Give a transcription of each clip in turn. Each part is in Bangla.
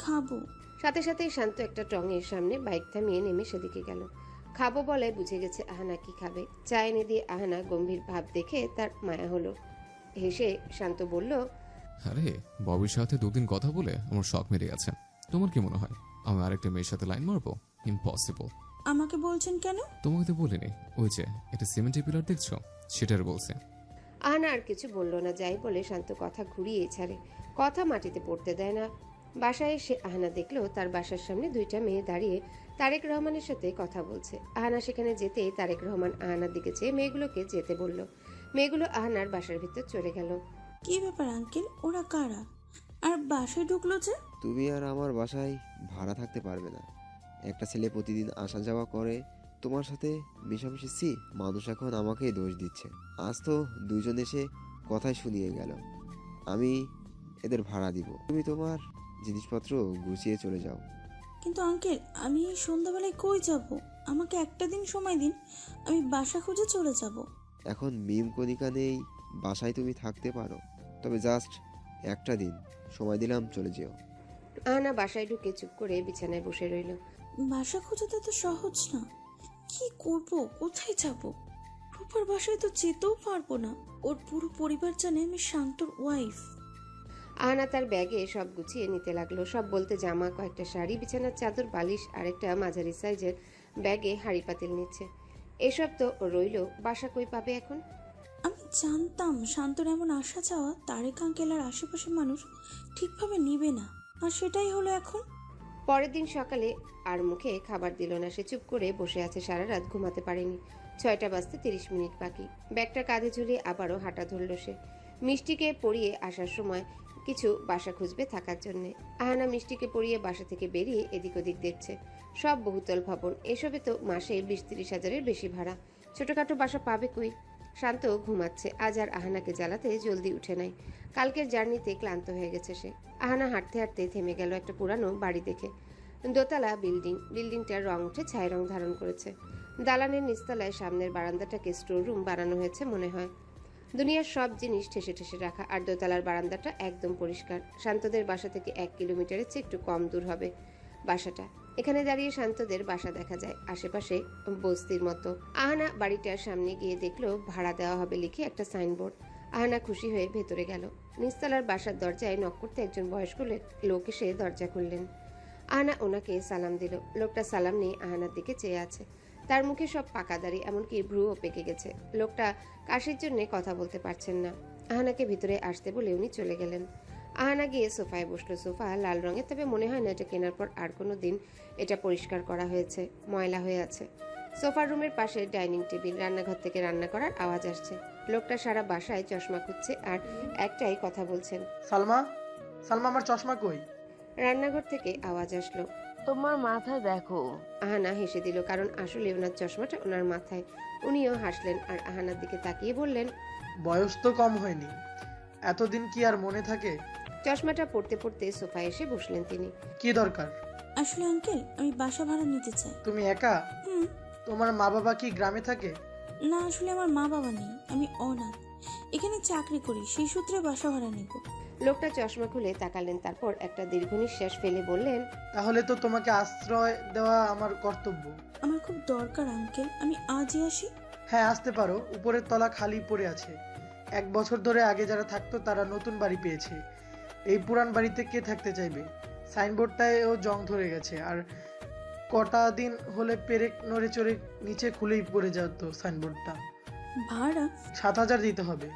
খাবো। সাথে সাথেই শান্ত একটা টঙের সামনে বাইক থামিয়ে নেমে সেদিকে গেল। খাবো বলায় বুঝে গেছে আহানা কি খাবে। চা এনে দিয়ে আহানা গম্ভীর ভাব দেখে তার মায়া হলো। হেসে শান্ত বলল, আরে ববির সাথে দুদিন কথা বলে আমার শখ মেরে গেছে। তোমার কি মনে হয় আমি আরেকটা মেয়ের সাথে লাইন মারবো? ইম্পসিবল। আমাকে বলছেন কেন? তোমাকে তো বলিনি, ওই যে একটা সিমেন্টের পিলার দেখছো, সেটার বলছে। আহানা আর কিছু বলল না। যাই বলে শান্ত কথা ঘুরিয়ে ছাড়ে, কথা মাটিতে পড়তে দেয় না। বাসায় এসে আহানা দেখলো তার বাসার সামনে দুইটা মেয়ে দাঁড়িয়ে তারেক রহমানের সাথে কথা বলছে। আহানা সেখানে যেতে তারেক রহমান আহানার দিকে চেয়ে মেয়েগুলোকে যেতে বলল। মেয়েগুলো আহানার বাসার ভিতর চলে গেল। কি ব্যাপার আঙ্কেল, ওরা কারা? আর বাসায় ঢুকলো যে? তুমি আর আমার বাসায় ভাড়া থাকতে পারবে না। একটা ছেলে প্রতিদিন আসা যাওয়া করে, তোমার সাথে মিশামিশি। মানুষ এখন আমাকেই দোষ দিচ্ছে। আজ তো দুজন এসে কথাই শুনিয়ে গেল। আমি এদের ভাড়া দিব, তুমি তোমার জিনিসপত্র গুছিয়ে চলে যাও। কিন্তু আঙ্কেল, আমি এই সন্ধ্যাবেলায় কই যাব? আমাকে একটা দিন সময় দিন, আমি বাসা খুঁজে চলে যাব। এখন মিম কণিকা নেই, বাসায় তুমি থাকতে পারো, তবে জাস্ট একটা দিন সময় দিলাম, চলে যেও। আহানা বাসায় ঢুকে চুপ করে বিছানায় বসে রইল। বাসা খোঁজাতে তো সহজ না। কি করব, কোথায় যাব? রূপার বাসায় তো যেতেও পারবো না। ওর পুরো পরিবার জানে আমি শান্তর ওয়াইফ। আহানা তার ব্যাগে সব গুছিয়ে নিতে লাগলো। সব বলতে জামা, কয়েকটা শাড়ি, বিছানার চাদর, বালিশ আর একটা মাঝারি সাইজের ব্যাগে হাঁড়ি পাতিল নিচ্ছে। এসব তো রইল, বাসা কই পাবে এখন? আমি জানতাম শান্তর এমন আসা যাওয়া তারেক আঙ্কেল আর আশেপাশের মানুষ ঠিকভাবে নিবে না, আর সেটাই হলো এখন। পরের দিন সকালে আর মুখে খাবার দিল না। সে চুপ করে বসে আছে, সারা রাত ঘুমাতে পারেনি। 6টা বাজতে 30 মিনিট বাকি। ব্যাগটা কাঁধে ঝুলিয়ে আবারও হাঁটা ধরল সে। মিষ্টিকে পড়িয়ে আসার সময় কিছু বাসা খুঁজবে থাকার জন্য। আহানা মিষ্টিকে পড়িয়ে বাসা থেকে বেরিয়ে এদিক ওদিক দেখছে। সব বহুতল ভবন, এসবে তো মাসে 20-30 হাজারের বেশি ভাড়া। ছোটখাটো বাসা পাবে কই? শান্ত ঘুমাচ্ছে। আজ আর আহানাকে জ্বালাতে জলদি উঠে নাই। কালকের জার্নিতে ক্লান্ত হয়ে গেছে সে। আহানা হাঁটতে হাঁটতে থেমে গেল একটা পুরানো বাড়ি দেখে। দোতলা বিল্ডিং, বিল্ডিংটার রং উঠে ছাই রং ধারণ করেছে। দালানের নিচতলায় সামনের বারান্দাটাকে স্টোর রুম বানানো হয়েছে মনে হয়। দুনিয়ার সব জিনিস ঠেসে ঠেসে রাখা। আর দোতলার বারান্দাটা একদম পরিষ্কার। শান্তদের বাসা থেকে 1 কিলোমিটারের চেয়ে একটু কম দূর হবে বাসাটা। এখানে দাঁড়িয়ে শান্তদের বাসা দেখা যায়, আশেপাশে বস্তির মতো। আহানা বাড়িটার সামনে গিয়ে দেখলো ভাড়া দেওয়া হবে লিখে একটা সাইনবোর্ড। আহানা খুশি হয়ে ভেতরে গেল। নিচতলার বাসার দরজায় নক করতে একজন বয়স্ক লোক এসে দরজা খুললেন। আহানা ওনাকে সালাম দিল। লোকটা সালাম নিয়ে আহানার দিকে চেয়ে আছে। তার মুখে সব পাকা দাড়ি, এমনকি ভ্রুও পেকে গেছে। লোকটা কাশির জন্য কথা বলতে পারছেন না। আহানাকে ভিতরে আসতে বলে উনি চলে গেলেন। আহানা গিয়ে সোফায় বসলো। সোফা লাল রঙের, তবে মনে হয় না এটা কেনার পর আর কোনো দিন এটা পরিষ্কার করা হয়েছে, ময়লা হয়ে আছে। সোফার রুমের পাশে ডাইনিং টেবিল, রান্নাঘর থেকে রান্না করার আওয়াজ আসছে। লোকটা সারা বাসায় চশমা খুঁজছে আর একটাই কথা বলছেন, সালমা, সালমা আমার চশমা কই? রান্নাঘর থেকে আওয়াজ আসলো। তোমার মাথায় দেখো। আহানা হেসে দিল, কারণ আসলে ওনার চশমাটা ওনার মাথায়। উনিও হাসলেন আর আহানার দিকে তাকিয়ে বললেন, বয়স তো কম হয়নি, এতদিন কি আর মনে থাকে? চশমাটা পড়তে পড়তে সোফায় এসে বসলেন তিনি। কি দরকার? আসলে আঙ্কেল, আমি বাসা ভাড়া নিতে চাই। তুমি একা? হুম। তোমার মা বাবা কি গ্রামে থাকে? না, আসলে আমার মা বাবা নেই, আমি অনাথ। এখানে চাকরি করি, সেই সূত্রে বাসা ভাড়া নিব। লোকটা চশমা খুলে তাকালেন, তারপর একটা দীর্ঘ নিঃশ্বাস ফেলে বললেন, তাহলে তো তোমাকে আশ্রয় দেওয়া আমার কর্তব্য। আমার খুব দরকার আঙ্কেল, আমি আজই আসি। হ্যাঁ, আসতে পারো। উপরের তলা খালি পড়ে আছে। 1 বছর ধরে আগে যারা থাকতো তারা নতুন বাড়ি পেয়েছে। এই পুরান বাড়িতে কে থাকতে চাইবে? সাইনবোর্ডটায়ও জং ধরে গেছে, আর কটা দিন হলে পেরেক নড়ে চড়ে নিচে খুলেই পড়ে যেত সাইনবোর্ডটা। ভাড়া 7,000 দিতে হবে।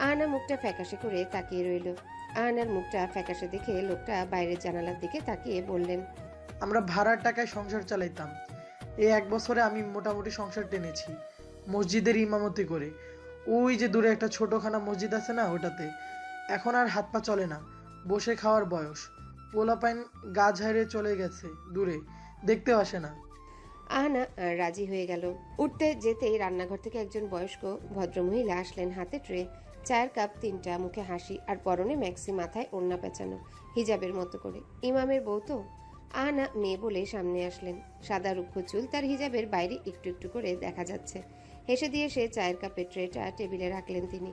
আহানা মুখটা ফ্যাকাশে করে তাকিয়ে রইল। আহানার মুখটা ফ্যাকাশে দেখে লোকটা বাইরের জানালার দিকে তাকিয়ে বললেন, আমরা ভাড়ার টাকায় সংসার চালাইতাম। এই 1 বছরে আমি মোটামুটি সংসার টেনেছি, মসজিদের ইমামতি করে। ওই যে দূরে একটা ছোটখানা মসজিদ আছে না, ওটাতে। এখন আর হাত পা চলে না, বসে খাওয়ার বয়স। পোলাপাইন গা ঝাড়ে চলে গেছে দূরে, দেখতেও আসে না। আহানা রাজি হয়ে গেল। উঠতে যেতেই রান্নাঘর থেকে একজন বয়স্ক ভদ্রমহিলা আসলেন, হাতে ট্রে, চায়ের কাপ 3টা, মুখে হাসি আর পরনে ম্যাক্সি, মাথায় ওড়না পেঁচানো, হিজাবের মতো করে। ইমামের বউ তো। আহানা মেয়ে বলে সামনে আসলেন। সাদা রুক্ষ চুল, তার হিজাবের বাইরে একটু একটু করে দেখা যাচ্ছে। হেসে দিয়ে সে চায়ের কাপের ট্রেটা টেবিলে রাখলেন তিনি।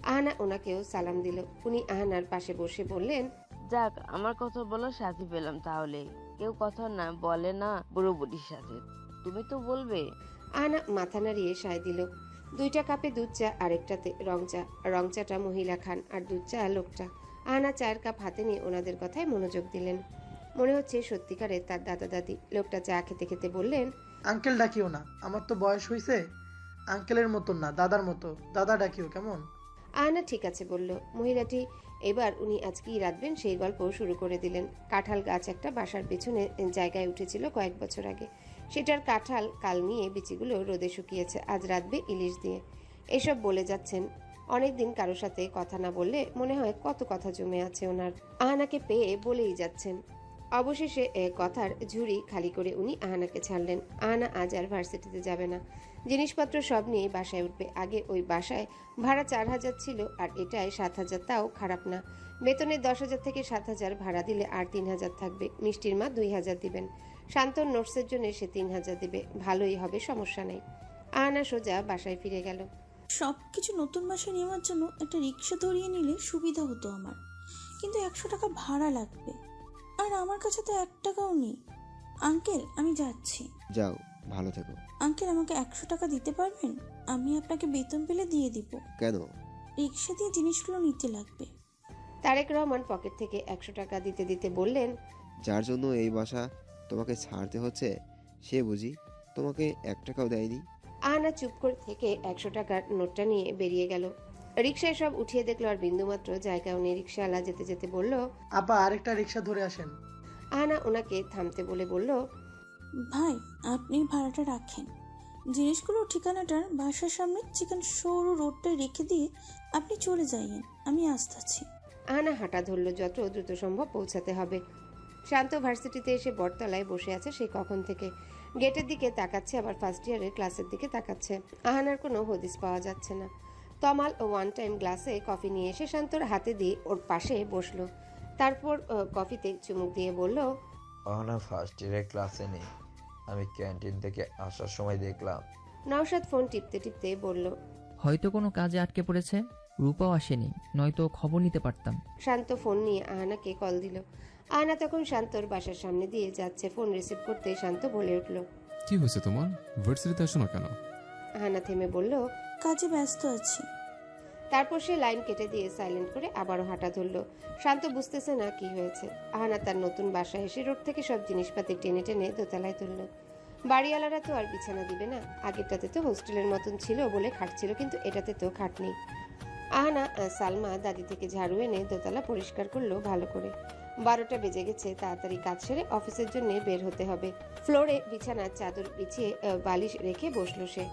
আহানা ওনাকেও সালাম দিল। উনি আহানার পাশে বসে বললেন, যাক, আমার কথা বলার সাথী পেলাম তাহলে। কেউ কথা না বলে না বুড়ো বুড়ির সাথে, তুমি তো বলবে। আহানা মাথা নাড়িয়ে সায় দিল। 2টা কাপে দুধ চা, আরেকটাতে রং চা। রং চাটা মহিলা খান আর দুধ চা লোকটা। আহানা চায়ের কাপ হাতে নিয়ে ওনাদের কথায় মনোযোগ দিলেন। মনে হচ্ছে সত্যিকারে তার দাদা দাদি। লোকটা চা খেতে খেতে বললেন, আঙ্কেল ডাকিও না, আমার তো বয়স হয়েছে। আঙ্কেলের মতন না, দাদার মতো। দাদা ডাকিও কেমন? আহানা ঠিক আছে বলল। মহিলাটি এবার উনি আজ কি রাঁধবেন সেই গল্প শুরু করে দিলেন। কাঁঠাল গাছ একটা বাসার পেছনে জায়গায় উঠেছিল কয়েক বছর আগে। সেটার কাঁঠাল কাল নিয়ে বিচিগুলো রোদে শুকিয়েছে, আজ রাঁধবে ইলিশ দিয়ে। এসব বলে যাচ্ছেন। অনেকদিন কারো সাথে কথা না বললে মনে হয় কত কথা জমে আছে ওনার। আহানাকে পেয়ে বলেই যাচ্ছেন। অবশেষে কথার ঝুড়ি খালি করে উনি আহানাকে ছাড়লেন। আহানা আজ আর ভার্সিটিতে যাবে না। জিনিসপত্র সব নিয়ে বাসায় উঠবে। আগে ওই বাসায় ভাড়া 4,000 ছিল, আর এটায় 7,000, তাও খারাপ না। বেতনের 10,000 থেকে 7,000 ভাড়া দিলে আর 3,000 থাকবে। মিষ্টির মা 2,000 দিবেন। শান্তর নোটসের জন্য সে 3,000 দিবে। ভালোই হবে, সমস্যা নেই। আহানা সোজা বাসায় ফিরে গেল। সব কিছু নতুন বাসায় নেওয়ার জন্য একটা রিক্সা ধরিয়ে নিলে সুবিধা হতো আমার, কিন্তু 100 টাকা ভাড়া লাগবে, আর আমার কাছে তো 1 টাকাও নেই। আঙ্কেল, আমি যাচ্ছি। যাও, ভালো থেকো। আঙ্কেল, আমাকে 100 টাকা দিতে পারবেন? আমি আপনাকে বেতন পেলে দিয়ে দিব। কেন? রিক্সা দিয়ে জিনিসগুলো নিতে লাগবে। তারেক রহমান পকেট থেকে 100 টাকা দিতে দিতে বললেন, যার জন্য এই বাসা তোমাকে ছাড়তে হচ্ছে সে বুঝি তোমাকে 1 টাকাও দেয়নি? আহানা চুপ করে থেকে 100 টাকার নোটটা নিয়ে বেরিয়ে গেল। রিক্সায় সব উঠিয়ে দেখলো আর বিন্দুমাত্র জায়গাও নেই। রিক্সাওয়ালা যেতে যেতে বলল, আপা আরেকটা রিক্সা ধরে আসেন। আহানা ওনাকে থামতে বলে বলল, ভাই, আপনি ভাড়াটা রাখেন। জিনিসগুলো ঠিকানাটার বাসার সামনে চিকেন সরু রোডটায় রেখে দিয়ে আপনি চলে যাইয়েন, আমি আসতেছি। আহানা হাঁটা ধরল। যত দ্রুত সম্ভব পৌঁছাতে হবে। শান্ত ভার্সিটিতে এসে বটতলায় বসে আছে সেই কখন থেকে। গেটের দিকে তাকাচ্ছে, আবার ফার্স্ট ইয়ারের ক্লাসের দিকে তাকাচ্ছে। আহানার কোনো হদিস পাওয়া যাচ্ছে না। তমাল ও ওয়ান টাইম গ্লাসে কফি নিয়ে এসে শান্তর হাতে দিয়ে ওর পাশে বসলো। তারপর কফিতে চুমুক দিয়ে বলল, অহনা ফার্স্ট ইয়ারের ক্লাসে নেই, আমি ক্যান্টিন থেকে আসার সময় দেখলাম। নওশাদ ফোন টিপতে টিপতে বলল, হয়তো কোনো কাজে আটকে পড়েছে, রূপাও আসেনি, নয়তো খবর নিতে পারতাম। শান্ত ফোন নিয়ে আহানাকে কল দিল। আহানা তখন শান্তর বাসার সামনে দিয়ে যাচ্ছে। ফোন রিসিভ করতে শান্ত বলে উঠল, কি হয়েছে তোমার? ভার্সিটিতে আসো না কেন? আহানা থেমে বলল, কাজে ব্যস্ত আছি। তারপর সে লাইন কেটে দিয়ে সাইলেন্ট করে আবারও হাঁটা ধরল। শান্ত বুঝতেছে না কি হয়েছে। আহানা তার নতুন বাসায় এসে রোড থেকে সব জিনিসপাতি টেনে টেনে দোতলায় তুলল। বাড়িওয়ালারা তো আর বিছানা দিবে না। আগেরটাতে তো হোস্টেলের মতন ছিল বলে খাট ছিল, কিন্তু এটাতে তো খাট নেই। আহানা সালমা দাদি থেকে ঝাড়ু এনে দোতলা পরিষ্কার করলো ভালো করে। 12টা বেজে গেছে। তাড়াতাড়ি কাজ সেরে অফিসের জন্য বের হতে হবে। ফ্লোরে বিছানার চাদর বিছিয়ে বালিশ রেখে বসলো সে।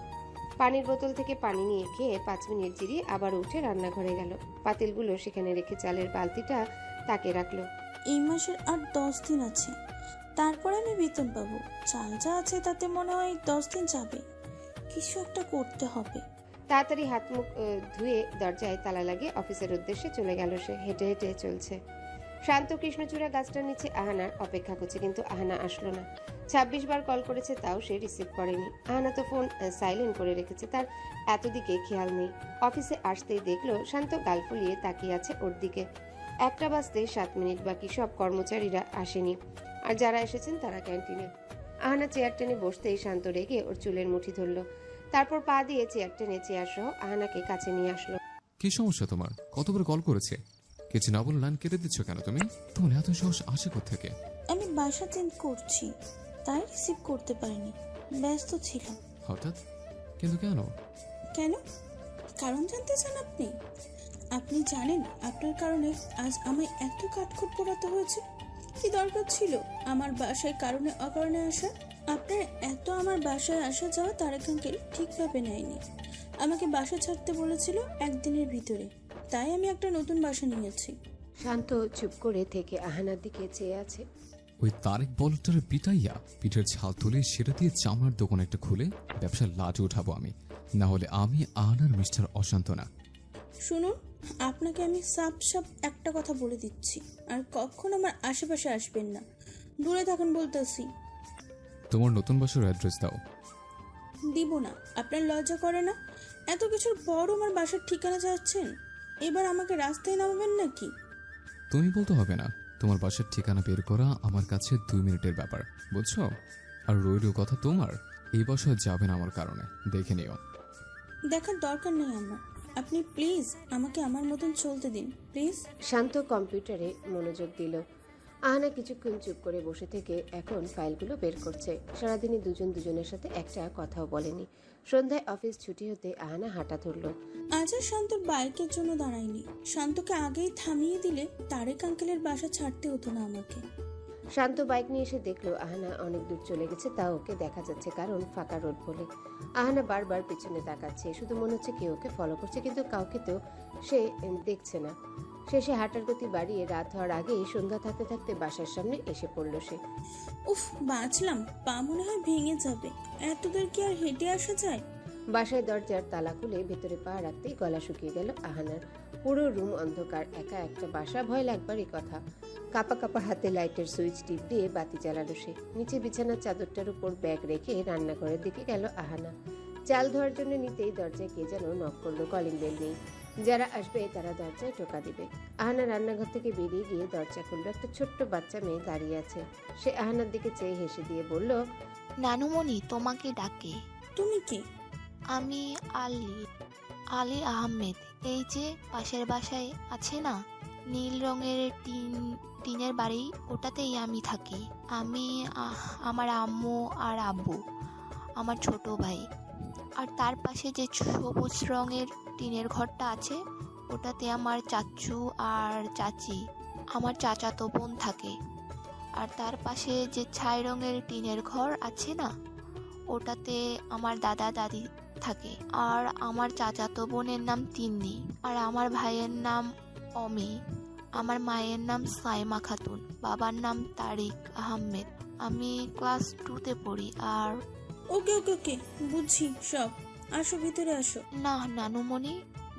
পানির বোতল থেকে পানি নিয়ে খেয়ে 5 মিনিট জিরিয়ে আবার উঠে রান্নাঘরে গেল। পাতিলগুলো সেখানে রেখে চালের বালতিটা তাকে রাখলো। এই মাসের আর 10 দিন আছে, তারপরে আমি বেতন পাবো। চাল যা আছে তাতে মনে হয় 10 দিন যাবে। কিছু একটা করতে হবে। তাড়াতাড়ি হাত মুখ ধুয়ে দরজায় তালা লাগিয়ে অফিসের উদ্দেশ্যে চলে গেল সে। হেঁটে হেঁটে চলছে। শান্ত কৃষ্ণচূড়া গাছটার নিচে আহানার অপেক্ষা করছে, কিন্তু আহানা আসলো না। 26 বার কল করেছে, তাও সে রিসিভ করেনি। আহানা তো ফোন সাইলেন্ট করে রেখেছে, তার এতদিকে খেয়াল নেই। অফিসে আসতেই দেখলো শান্ত গাল ফুলিয়ে তাকিয়ে আছে ওর দিকে। 1টা বাজতে 7 মিনিট বাকি। সব কর্মচারীরা আসেনি, আর যারা এসেছেন তারা ক্যান্টিনে। আহানা চেয়ার টেনে বসতেই শান্ত রেগে ওর চুলের মুঠি ধরলো। তারপর পা দিয়ে চেয়ার টেনে চেয়ার সহ আহানাকে কাছে নিয়ে আসলো। কি সমস্যা তোমার? কতবার কল করেছে, কিছু না বলে লাইন কেটে দিচ্ছ কেন তুমি? তোমার এত সাহস আসে কোত্থেকে? আমি বাসা চেঞ্জ করছি, তাই রিসিভ করতে পারিনি, ব্যস্ত ছিলাম। হঠাৎ? কিন্তু কেন? কেন? কারণ জানতে চান আপনি? আপনি জানেন আপনার কারণে আজ আমায় এত কাঠখোট পোড়াতে হয়েছে? কি দরকার ছিল আমার বাসায় কারণে অকারণে আসা? আপনার এত আমার বাসায় আসা যাওয়া তারেক আঙ্কেল ঠিকভাবে নেয়নি। আমাকে বাসা ছাড়তে বলেছিল 1 দিনের ভিতরে, তাই আমি একটা নতুন বাসা নিয়েছি। শান্ত চুপ করে থেকে আহানার দিকে চেয়ে আছে। ওই তারেক বলটারে পিটাইয়া পিঠের ছাল তুলে সেটা দিয়ে চামড়ার দোকান একটা খুলে ব্যবসার লাট উঠাবো আমি, না হলে আমি আনার মিস্টার অশান্ত না। শুনুন, আপনাকে আমি সাপ সাপ একটা কথা বলে দিচ্ছি, আর কখন আমার আশেপাশে আসবেন না, দূরে থাকুন বলতেছি। তোমার নতুন বাসার অ্যাড্রেস দাও। দিব না। আপনার লজ্জা করে না? এত কিছুর পরও আমার বাসার ঠিকানা চাচ্ছেন? এবার আমাকে রাস্তায় নামাবেন নাকি? তুমি বলতে হবে না, তোমার বাসার ঠিকানা বের করা আমার কাছে 2 মিনিটের ব্যাপার, বুঝছো? আর রইল কথা তোমার, এই বাসায় যাবেন আমার কারণে, দেখে নিও। দেখার দরকার নেই আমার। আপনি প্লিজ আমাকে আমার মতন চলতে দিন, প্লিজ। শান্ত কম্পিউটারে মনোযোগ দিল। আহানা কিছুক্ষণ চুপ করে বসে থেকে এখন ফাইলগুলো বের করছে। সারাদিনে দুজন দুজনের সাথে একটা কথাও বলেনি। সন্ধ্যায় অফিস ছুটি হতে আহানা হাঁটা ধরল। আজ আর শান্তর বাইকের জন্য দাঁড়ায়নি। শান্তকে আগেই থামিয়ে দিলে তারেক আঙ্কেলের বাসা ছাড়তে হতো না আমাকে। শান্ত বাইক নিয়ে এসে দেখলো আহানা অনেক দূর চলে গেছে, তা ওকে দেখা যাচ্ছে কারণ ফাঁকা রোড বলে। আহানা বারবার পিছনে তাকাচ্ছে, শুধু মনে হচ্ছে কেউ ওকে ফলো করছে, কিন্তু কাউকে তো সে দেখছে না। শেষে হাঁটার গতি বাড়িয়ে রাত হওয়ার আগেই সন্ধ্যা থাকতে থাকতে বাসার সামনে এসে পড়ল সে। উফ, বাঁচলাম। পা মনে হয় ভেঙে যাবে। এত দূর কি আর হেঁটে আসা যায়? বাসায় দরজার তালা খুলে ভেতরে পা রাখতেই গলা শুকিয়ে গেল আহানার। পুরো রুম অন্ধকার, একা একটা বাসা, ভয় লাগবারই কথা। কাপা কাপা হাতে লাইটের সুইচ টিপ দিয়ে বাতি জ্বালালো সে। নিচে বিছানার চাদরটার উপর ব্যাগ রেখে রান্নাঘরের দিকে গেল আহানা। চাল ধোয়ার জন্য নিতেই দরজায় কে যেন নক করলো। কলিং বেল নেই, যারা আসবে তারা দরজায় টোকা দিবে। আহানা রান্নাঘর থেকে বেরিয়ে গিয়ে দরজা খুললো। একটা ছোট্ট বাচ্চা মেয়ে দাঁড়িয়ে আছে। সে আহানার দিকে চেয়ে হেসে দিয়ে বলল, নানুমণি তোমাকে ডাকে। তুমি কে? আমি আলী আহমেদ। এই যে পাশের বাসায় আছে না নীল রঙের টিনের বাড়ি, ওটাতেই আমি থাকি। আমি আমার আম্মু আর আব্বু, আমার ছোট ভাই, আর তার পাশে যে সবুজ রঙের টিনের ঘরটা আছে ওটাতে আমার চাচু আর চাচি, আমার চাচাতো বোন থাকে। আর তার পাশে যে ছাই রঙের টিনের ঘর আছে না ওটাতে আমার দাদা দাদি থাকে। আর আমার চাচাতো বোনের নাম তিন্নি, আর আমার ভাইয়ের নাম অমি। আমার মায়ের নাম সাইমা খাতুন, বাবার নাম তারিক আহমেদ। আমি ক্লাস 2তে পড়ি। আর ওকে ওকে ওকে, বুঝছি সব। আসো, ভিতরে আসো। না নানুমণি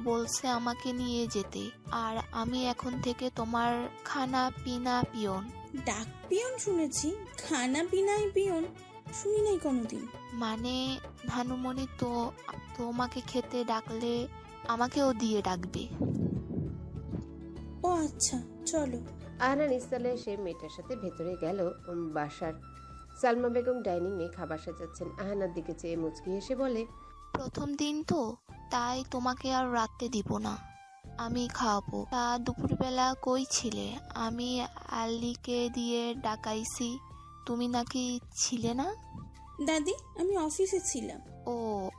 বলছে আমাকে নিয়ে যেতে, আর আমি এখন থেকে তোমার খানা পিনা পিয়ন। ডাক পিয়ন শুনেছি, খানা পিনাই পিয়ন শুনি নাই কোনোদিন। মানে নানুমণি তো তোমাকে খেতে ডাকলে আমাকেও দিয়ে ডাকবে। ও আচ্ছা, চলো। আহানা নিস্তালে সে মেয়েটার সাথে ভেতরে গেল বাসার। সালমা বেগম ডাইনিং এ খাবার সাজাচ্ছেন। আহানার দিকে চেয়ে মুচকি হেসে বলে, প্রথম দিন তো, তাই তোমাকে আর রাতে দিব না, আমি খাওয়াবো। তা দুপুরবেলা কই ছিলে? আমি আলীকে দিয়ে ডাকাইছি, তুমি নাকি ছিলে না? দাদি, আমি অফিসে ছিলাম। ও,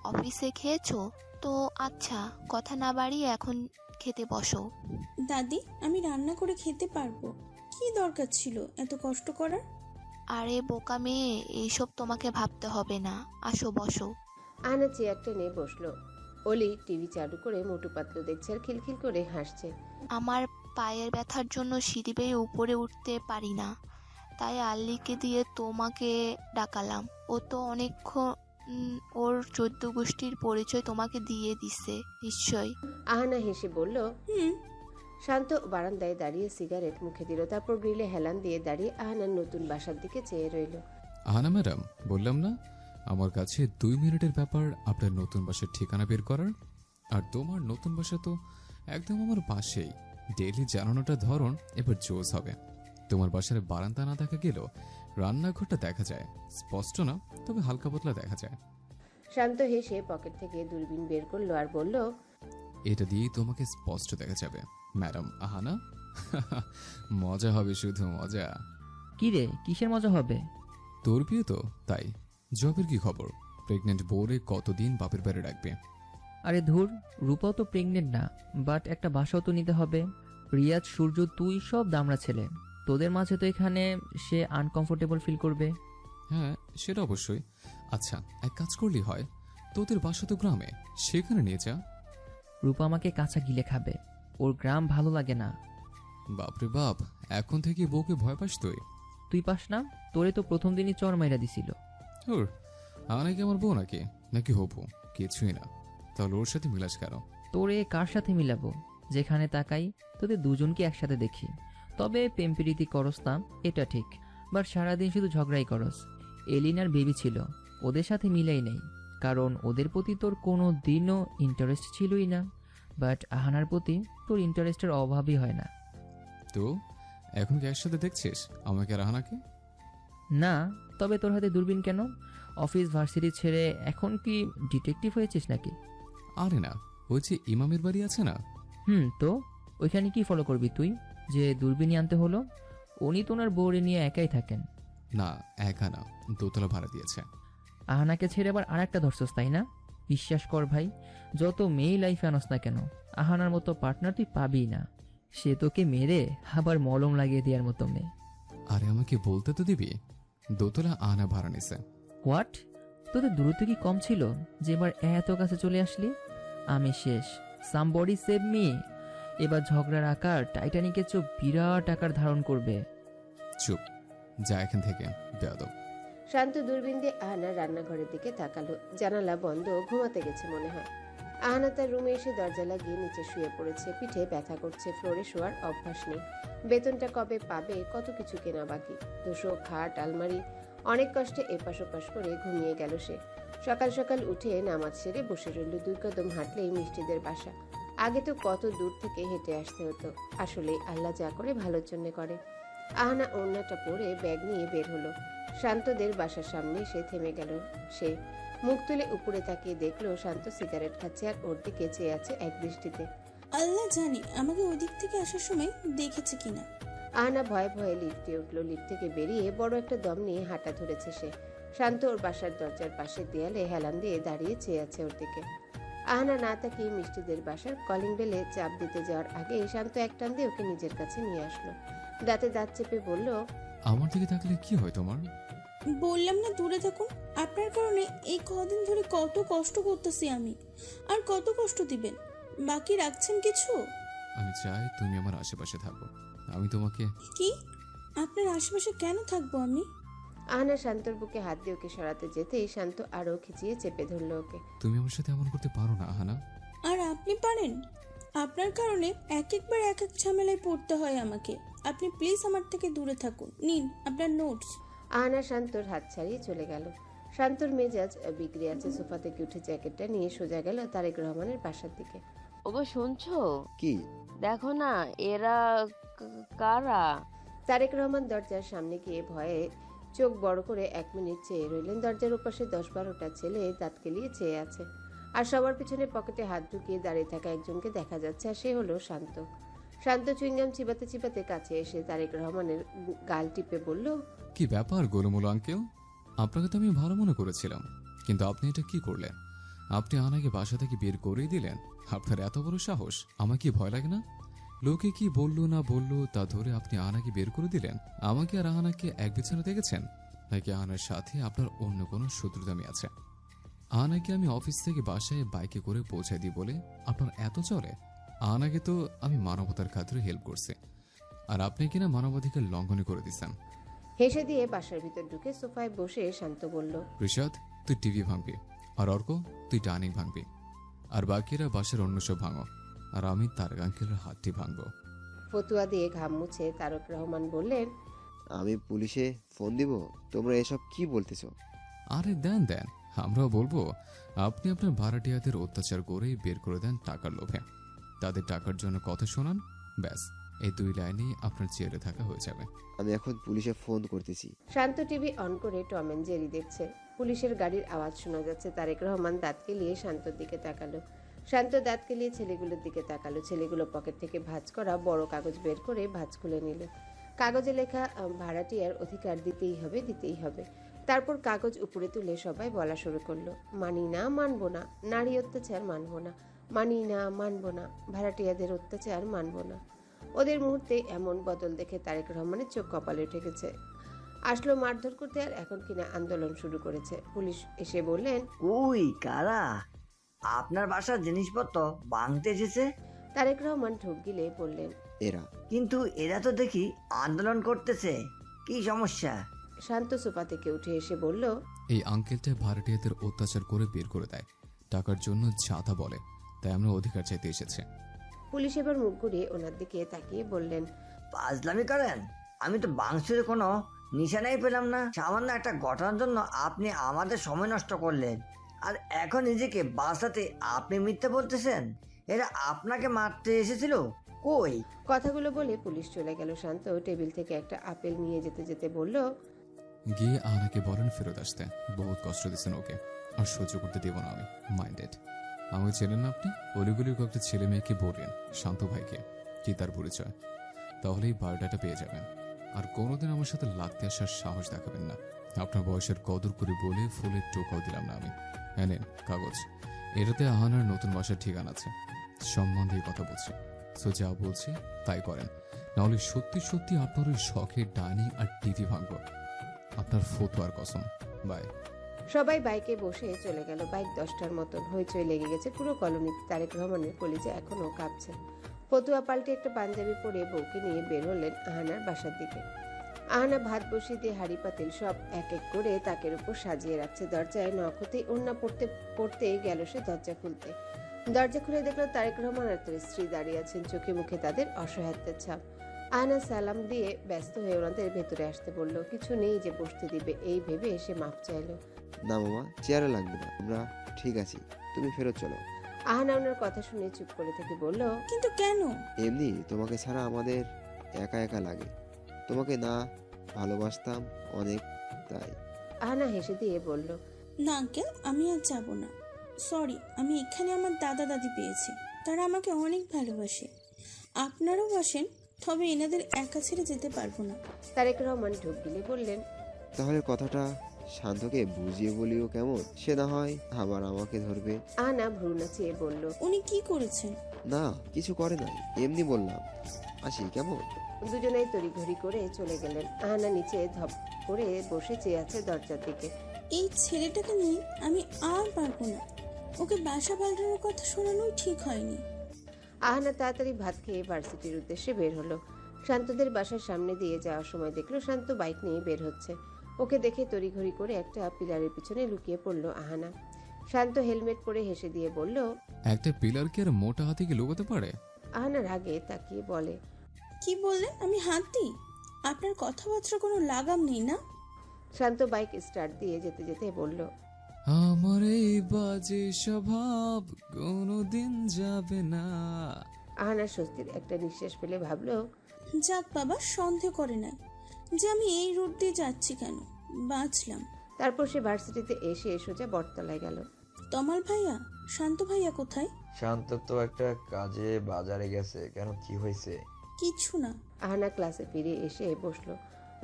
অফিসে খেয়েছো? তো আচ্ছা, কথা না বাড়িয়ে এখন খেতে বসো। দাদি, আমি রান্না করে খেতে পারবো। কি দরকার ছিল এত কষ্ট করার? আরে বোকা মেয়ে, এইসব তোমাকে ভাবতে হবে না, আসো বসো। আহানা চেয়ার টেনে বসলো। অলি টিভি চালু করে মোটু পাতলু দেখছে আর খিলখিল করে হাসছে। আমার পায়ের ব্যথার জন্য সিঁড়ি বেয়ে উপরে উঠতে পারি না, তাই আল্লিকে দিয়ে তোমাকে ডাকালাম। ও তো অনেকক্ষণ ওর 14 গোষ্ঠীর পরিচয় তোমাকে দিয়ে দিছে নিশ্চয়। আহানা হেসে বলল, হুম। শান্ত বারান্দায় দাঁড়িয়ে সিগারেট মুখে দিল, তারপর গ্রিলে হেলান দিয়ে দাঁড়িয়ে আহানার নতুন বাসার দিকে চেয়ে রইল। আহানা ম্যাডাম, বললাম না আমার কাছে 2 মিনিটের ব্যাপার আপনার নতুন বাসার ঠিকানা বের করার। আর তোমার নতুন বাসা তো একদম আমার পাশেই। ডেইলি জানানোটা ধরন এবার জোস হবে। তোমার বাসার বারান্দা না দেখা গেলেও রান্নাঘরটা দেখা যায়। স্পষ্ট না, তবে হালকা পাতলা দেখা যায়। শান্ত হেসে পকেট থেকে দূরবীন বের করলো আর বলল, এটা দিয়েই তোমাকে স্পষ্ট দেখা যাবে ম্যাডাম আহানা। মজা হবে, শুধু মজা। কি রে, কিসের মজা হবে? তোর বিয়ে তো, তাই। জবের কি খবর? প্রেগনেন্ট বউরে কতদিন বাপের বাড়ি রাখবে? আরে ধুর, রূপাও তো প্রেগনেন্ট না, বাট একটা বাসাও তো নিতে হবে। রিয়াজ, সূর্য, তুই সব দামড়া ছেলে, তোদের মাঝে তো এখানে সে আনকমফোর্টেবল ফিল করবে। হ্যাঁ, সেটা অবশ্যই। আচ্ছা, এক কাজ করলেই হয়, তোদের বাসা তো গ্রামে, সেখানে নিয়ে যা। রূপা আমাকে কাঁচা গিলে খাবে, ওর গ্রাম ভালো লাগে না। বাপরে বাপ, এখন থেকে বউকে ভয় পাস তুই? তুই পাস না? তোরে তো প্রথম দিনই চর মাইরা দিছিল। ওর আনাকে আমার বউ নাকি নাকি হবু? কিছুই না। তাহলে ওর সাথে মিলাস কেন? তোরে কার সাথে মিলাবো? যেখানে তাকাই তোদের দুজনকে একসাথে দেখি। তবে প্রেমপ্রীতি করস না, এটা ঠিক, বাট সারাদিন শুধু ঝগড়াই করস। এলিনার বেবি ছিল, ওদের সাথে মিলাই নেই, কারণ ওদের প্রতি তোর কোনো দিনও ইন্টারেস্ট ছিলই না। বাট আহানার প্রতি তোর ইন্টারেস্টের অভাবই হয় না। তো এখন কি একসাথে দেখছিস আমাকে আর আহানাকে? না, তবে তোর হাতে দূরবীন কেন? অফিস ভার্সিটি ছেড়ে এখন কি ডিটেকটিভ হয়েছিস নাকি? আরে না, ওই যে ইমামের বাড়ি আছে না, তো ওইখানে কি ফলো করবি তুই যে দূরবীন আনতে হলো? উনি তো ওনার বউরে নিয়ে একাই থাকেন। না একা না, দোতলা ভাড়া দিয়েছে। আহানাকে ছেড়ে আবার আরেকটা ধরছস তাই না? বিশ্বাস কর ভাই, যত মেয়ে লাইফে আনস না কেন, আহানার মতো পার্টনার তুই পাবি না। সে তোকে মেরে আবার মলম লাগিয়ে দেওয়ার মতো মেয়ে। আরে আমাকে বলতে তো দিবি, দোতলা আহানা ভাড়া নিছে। হোয়াট? তোদের দূরত্ব কি কম ছিল যে এবার এত কাছে চলে আসলি? আমি শেষ, সামবডি সেভ মি। এবার ঝগড়ার আকার টাইটানিকের চোখ বিরাট আকার ধারণ করবে। চুপ, যা এখান থেকে বেয়াদব। শান্ত দূরবীন দিয়ে আহানা রান্নাঘরের দিকে তাকালো। জানালা বন্ধ, ঘুমাতে গেছে মনে হয়। আহানা তার রুমে এসে দরজা লাগিয়ে নিচে শুয়ে পড়েছে। পিঠে ব্যথা করছে, ফ্লোরে শোয়ার অভ্যাস নেই। বেতনটা কবে পাবে, কত কিছু কেনা বাকি। দুশো খাট, আলমারি, অনেক কষ্টে এপাশ ওপাশ করে ঘুমিয়ে গেল সে। সকাল সকাল উঠে নামাজ সেরে বসে রইল। 2 কদম হাঁটলেই মিষ্টিদের বাসা। আগে তো কত দূর থেকে হেঁটে আসতে হতো। আসলে আল্লাহ যা করে ভালোর জন্য করে। আহানা ওড়নাটা পরে ব্যাগ নিয়ে বের হলো। শান্তদের বাসার সামনে এসে থেমে গেল সে। মুখ তুলে উপরে তাকিয়ে দেখলো শান্ত সিগারেট খাচ্ছে আর ওর দিকে চেয়ে আছে এক দৃষ্টিতে। আল্লাহ জানে আমাকে ওই দিক থেকে আসার সময় দেখেছে কিনা। আহানা ভয়ে ভয়ে লিফটে উঠলো। লিফট থেকে বেরিয়ে বড় একটা দম নিয়ে হাঁটা ধরেছে সে। শান্ত ওর বাসার দরজার পাশে দেয়ালে হেলান দিয়ে দাঁড়িয়ে চেয়ে আছে ওর দিকে। আহানা না তাকিয়ে মিষ্টিদের বাসার কলিং বেলে চাপ দিতে যাওয়ার আগে শান্ত এক টান দিয়ে ওকে নিজের কাছে নিয়ে আসলো। দাঁতে দাঁত চেপে বলল, আমার দিকে তাকলে কি হয় তোমার? বললাম না দূরে থাকুন। আপনার কারণে এই কদিন ধরে কত কষ্ট করতেছি আমি, আর কত কষ্ট দিবেন? বাকি রাখছেন কিছু? আমি চাই তুমি আমার আশেপাশে থাকো। আমি তোমাকে কি? আপনার আশেপাশে কেন থাকবো আমি? আহানা শান্তর বুকে হাত দিয়ে ওকে সরাতে যেতেই শান্ত আরো খিচিয়ে চেপে ধরলো ওকে। তুমি আমার সাথে এমন করতে পারো না আহানা। আর আপনি পারেন? আপনার কারণে একবার এক ঝামেলায় পড়তে হয় আমাকে। আপনি প্লিজ আমার থেকে দূরে থাকুন। নিন আপনার নোটস। আহানা শান্তর হাত ছাড়িয়ে চলে গেল। শান্তর মেজাজ বিগড়ে আছে। সোফা থেকে উঠে জ্যাকেটটা নিয়ে সোজা গেল তারেক রহমানের বাসার দিকে। ওগো শুনছো? কি? দেখো না এরা কারা। তারেক রহমান দরজার সামনে গিয়ে ভয়ে চোখ বড় করে 1 মিনিট চেয়ে রইলেন। দরজার ওপাশে 10-12টা ছেলে দাঁত কেলিয়ে চেয়ে আছে। আর সবার পিছনে পকেটে হাত ঢুকিয়ে দাঁড়িয়ে থাকা একজনকে দেখা যাচ্ছে, আর সে হলো শান্ত। শান্ত চুইংগাম চিবাতে চিবাতে কাছে এসে তারেক রহমানের গাল টিপে বলল, কি ব্যাপার গোলমোলো আঙ্কেল? আপনাকে তো আমি ভালো মনে করেছিলাম, কিন্তু আপনি এটা কি করলেন? আপনি আনাকে বাসা থেকে বের করেই দিলেন। আপনার এত বড় সাহস! আমার কি ভয় লাগে না? লোকে কি বললো না বললো তা ধরে আপনি আনাকে বের করে দিলেন। আমাকে আর আনাকে এক বিছানা দেখেছেন, নাকি আনার সাথে আপনার অন্য কোনো শত্রুতামি আছে? আনাকে আমি অফিস থেকে বাসায় বাইকে করে পৌঁছায় দিই বলে আপনার এত চলে? আনাকে তো আমি মানবতার খাতিরে হেল্প করছি, আর আপনি কিনা মানবাধিকার লঙ্ঘন করে দিচ্ছেন। হেসে দিয়ে বাসার ভিতর ঢুকে সোফায় বসে শান্ত বলল, ঋষাদ, তুই টিভি ভাঙবি, আর অর্ক তুই ডাইনিং ভাঙবি, আর বাকিরা বাসার অন্য সব ভাঙো, আর আমি তারেক আঙ্কেলের হাতটি ভাঙবো। ফতুয়া দিয়ে ঘাম মুছে তারেক রহমান বললেন, আমি পুলিশে ফোন দিব? তোমরা এসব কি বলতেছো? আরে দেন দেন, আমরাও বলবো আপনি আপনার ভাড়াটিয়াদের অত্যাচার করে বের করে দেন টাকার লোভে। তাদের টাকার জন্য কথা শোনান, ব্যাস এই 2 লাইনেই আপনার জেলে থাকা হয়ে যাবে। আমি এখন পুলিশে ফোন করতেছি। শান্ত টিভি অন করে টম এন্ড জেরি দেখছে। পুলিশের গাড়ির আওয়াজ শোনা যাচ্ছে। তারেক রহমান দাঁত কেলিয়ে শান্তর দিকে তাকালো। শান্ত দাঁত কেলিয়ে ছেলেগুলোর দিকে তাকালো। ছেলেগুলো পকেট থেকে ভাঁজ করা বড় কাগজ বের করে ভাঁজ খুলে নিল। কাগজে লেখা ভাড়াটিয়ার অধিকার দিতেই হবে, দিতেই হবে। তারপর কাগজ উপরে তুলে সবাই বলা শুরু করলো, মানি না, মানবো না, নারী অত্যাচার মানবো না, মানি না, মানবো না, ভাড়াটিয়াদের অত্যাচার মানবো না। ওদের মুহূর্তে এমন বদল দেখে তারেক রহমানের চোখ কপালে উঠে গেছে। আসলো মারধর করতে, আর এখন কিনা আন্দোলন শুরু করেছে। পুলিশ এসে বললেন, ওই কারা আপনার বাসার জিনিসপত্র ভাঙতে এসেছে? তারেক রহমান ঢোক গিলে বললেন, এরা। কিন্তু এরা তো দেখি আন্দোলন করতেছে, কি সমস্যা? শান্ত সোফা থেকে উঠে এসে বলল, এই আঙ্কেলটা ভাড়াটিয়াদের অত্যাচার করে বের করে দেয়, টাকার জন্য যাতা বলে, তাই আমরা অধিকার চাইতে এসেছে। পুলিশ এবার মুখ ঘুরিয়ে ওনার দিকে তাকিয়ে বললেন, পাজলামি করেন? আমি তো বাংশুরে কোনো নিশানাই পেলাম না। সামান্য একটা ঘটনার জন্য আপনি আমাদের সময় নষ্ট করলেন, আর এখন নিজেকে বাঁচাতে আপনি মিথ্যে বলতেছেন। এরা আপনাকে মারতে এসেছিল? কই? কথাগুলো বলে পুলিশ চলে গেল। শান্ত টেবিল থেকে একটা আপেল নিয়ে যেতে যেতে বলল, গিয়ে আহানাকে বলেন ফেরত আসতে। বহুত কষ্ট দিচ্ছেন ওকে, আর সহ্য করতে দেব না আমি। মাইন্ডেড। আমাকে চেনেন না আপনি? অলিগুলির কয়েকটা ছেলে মেয়েকে বললেন শান্ত ভাইকে কি তার পরিচয়, তাহলেই বায়োডাটা পেয়ে যাবেন। আর কোনোদিন আমার সাথে লাগতে আসার সাহস দেখাবেন না। আপনার বয়সের কদর করে বলে ফুলের টোকাও দিলাম না আমি। এনেন কাগজ, এটাতে আহানার নতুন বাসার ঠিকানা আছে। সম্মান দিয়ে কথা বলছি, সো যা বলছি তাই করেন, নাহলে সত্যি সত্যি আপনার ওই শখের ডাইনিং আর টিভি ভাঙব। আপনার ফতুয়ার কসম। বাই। সবাই বাইকে বসে চলে গেল। বাইক 10টার মতন হইচই লেগে গেছে পুরো কলোনিতে। তারেক রহমানের কলিজা এখনো কাঁপছে। ফতুয়া পাল্টে একটা পাঞ্জাবি পরে বউকে নিয়ে বের হলেন আহানার বাসার দিকে। আহানা ভাত বসিয়ে দিয়ে হাঁড়ি পাতিল সব এক এক করে তাকের উপর সাজিয়ে রাখছে। দরজায় নখ হতেই ওড়না পড়তে পড়তে গেল সে দরজা খুলতে। দরজা খুলে দেখলো তারেক রহমান আর তার স্ত্রী দাঁড়িয়ে আছেন, চোখে মুখে তাদের অসহায়ত্বের ছাপ। আহানা সালাম দিয়ে ব্যস্ত হয়ে ওনাদের ভেতরে আসতে বলল। কিছু নেই যে বসতে দিবে, এই ভেবে সে মাপ চাইল। না মামা, চেয়ারে লাগবে না, আমরা ঠিক আছি, তুমি ফেরত চলো। আহানা ওনার কথা শুনে চুপ করে থেকে বলল, কিন্তু কেন? এমনি তোমাকে ছাড়া আমাদের একা একা লাগে, তোমাকে না ভালোবাসতাম অনেক, তাই। আহানা হেসে দিয়ে বলল, না আঙ্কেল, আমি আর যাব না। সরি, আমি এখানে আমার দাদা দাদি পেয়েছি, তারা আমাকে অনেক ভালোবাসে। আপনারাও বাসেন, তবে এনাদের একা ছেড়ে যেতে পারবো না। তারেক রহমান ঢোক গিলে বললেন, তাহলে কথাটা শান্তকে বুঝিয়ে বলিও কেমন, সে না হয় আবার আমাকে ধরবে। আহানা ভ্রু নাচিয়ে বলল, উনি কি করেছেন? না কিছু করে নাই, এমনি বললাম, আসি কেমন। দুজনেই তড়িঘড়ি করে চলে গেলেন। আহানা নিচে ধপ করে বসে চেয়ে আছে দরজার দিকে। এই ছেলেটাকে নিয়ে আমি আর পারবো না, ওকে বাসা পাল্টানোর কথা শোনানোই ঠিক হয়নি। আহানা তাড়াতাড়ি ভাত খেয়ে ভার্সিটির উদ্দেশ্যে বের হলো। শান্তদের বাসার সামনে দিয়ে যাওয়ার সময় দেখলো শান্ত বাইক নিয়ে বের হচ্ছে। ওকে দেখে তড়িঘড়ি করে একটা পিলারের পিছনে লুকিয়ে পড়লো আহানা। শান্ত হেলমেট পরে হেসে দিয়ে বলল, একটা পিলার কি আর মোটা হাতিকে লুকোতে পারে? আহানা রাগে তাকিয়ে বলে, কি বললেন? আমি হাতি? আপনার কথাবার্তা কোনো লাগাম নেই না? শান্ত বাইক স্টার্ট দিয়ে যেতে যেতে বলল, আমার এই বাজে স্বভাব কোনোদিন যাবে না। আহানা স্বস্তির একটা নিঃশ্বাস ফেলে ভাবলো, যাক বাবা, সন্দেহ করে না যে আমি এই রুট দিয়ে যাচ্ছি, কেন বাঁচলাম। তারপর সে ভার্সিটিতে এসে সোজা বটতলায় গেল। তমাল ভাইয়া, শান্ত ভাইয়া কোথায়? শান্ত তো একটা কাজে বাজারে গেছে। কেন, কি হয়েছে? কিছু না। আহানা ক্লাসে ফিরে এসে বসলো।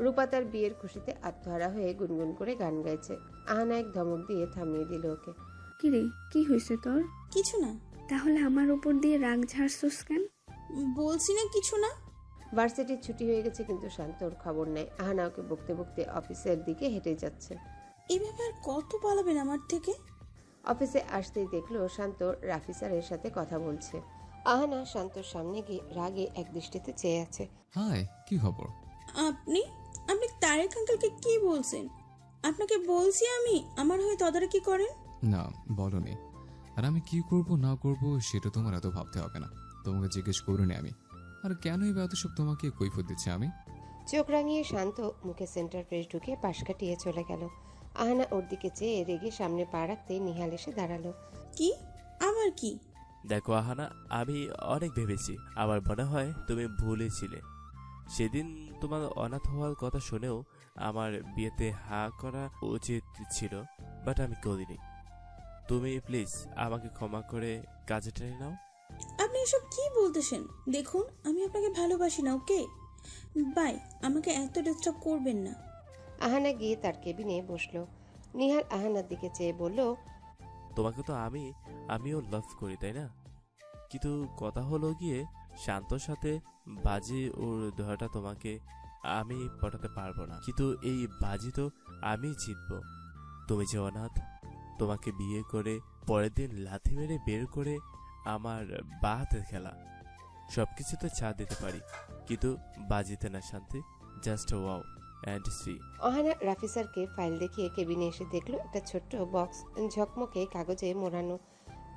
রূপা তার বিয়ের খুশিতে আত্মহারা হয়ে গুনগুন করে গান গাইছে। আহানা এক ধমক দিয়ে থামিয়ে দিল ওকে। কিরে, কি হয়েছে তোর? কিছু না। তাহলে আমার উপর দিয়ে রাগ ঝাড়ছস কেন? বলছি না কিছু না। ভার্সিটির ছুটি হয়ে গেছে কিন্তু শান্তর খবর নেই। আহানা ওকে বকতে বকতে অফিসের দিকে হেঁটে যাচ্ছে। এই ব্যাপার কত পালাবেন আমার থেকে? অফিসে আসতেই দেখলো শান্ত রাফি স্যারের সাথে কথা বলছে। আহানা শান্তর সামনে গিয়ে রাগে এক দৃষ্টিতে চেয়ে আছে। হাই, কি খবর? আপনি আপনি তারেক আঙ্কেলকে কি বলছেন? আপনাকে বলছি আমি আমার হয়ে তদারকি করেন। না বলনি, আর আমি কি করব না করব সেটা তোমার এত ভাবতে হবে না। তোমাকে জিজ্ঞেস করিনি আমি, আর কেনই বা এত সব তোমাকে কৈফিয়ত দিচ্ছি আমি? চোখ রাঙিয়ে শান্ত মুখে সেন্টার ফ্রেশ ঢুকে পাশ কাটিয়ে চলে গেল। আহানা ওর দিকে চেয়ে রেগে সামনে পা রাখতে নিহাল এসে দাঁড়ালো। কি? আবার কি? দেখো আহানা, আমি অনেক ভেবেছি, আমার মনে হয় তুমি ভুলেছিলে। সেদিন তোমার অনাথ হওয়ার কথা শুনেও আমার বিয়েতে হা করা উচিত ছিল, বাট আমি করিনি। তুমি প্লিজ আমাকে ক্ষমা করে কাজে টেনে নাও। আপনি এসব কি বলতেছেন? দেখুন, আমি আপনাকে ভালোবাসি না, ওকে বাই। আমাকে এত ডিস্টার্ব করবেন না। আহানা গিয়ে তার কেবিনে বসলো। নিহাল আহানার দিকে চেয়ে বলল, তোমাকে তো আমিও লাভ করি, তাই না? কিন্তু কথা হলো গিয়ে শান্তর সাথে বাজি ওর ধরাটা তোমাকে আমি পটাতে পারবো না। কিন্তু এই বাজি তো আমি জিতবো। তুমি যে অনাথ, তোমাকে বিয়ে করে পরের দিন লাথি মেরে বের করে আমার বা হাতের খেলা, সবকিছু তো ছাড় দিতে পারি, কিন্তু বাজিতে না শান্তি। Just wow and see. Ahana Rafi স্যারকে ফাইল দেখিয়ে কেবিনে এসে দেখলো একটা ছোট্ট বক্স ঝকমকে কাগজে মোড়ানো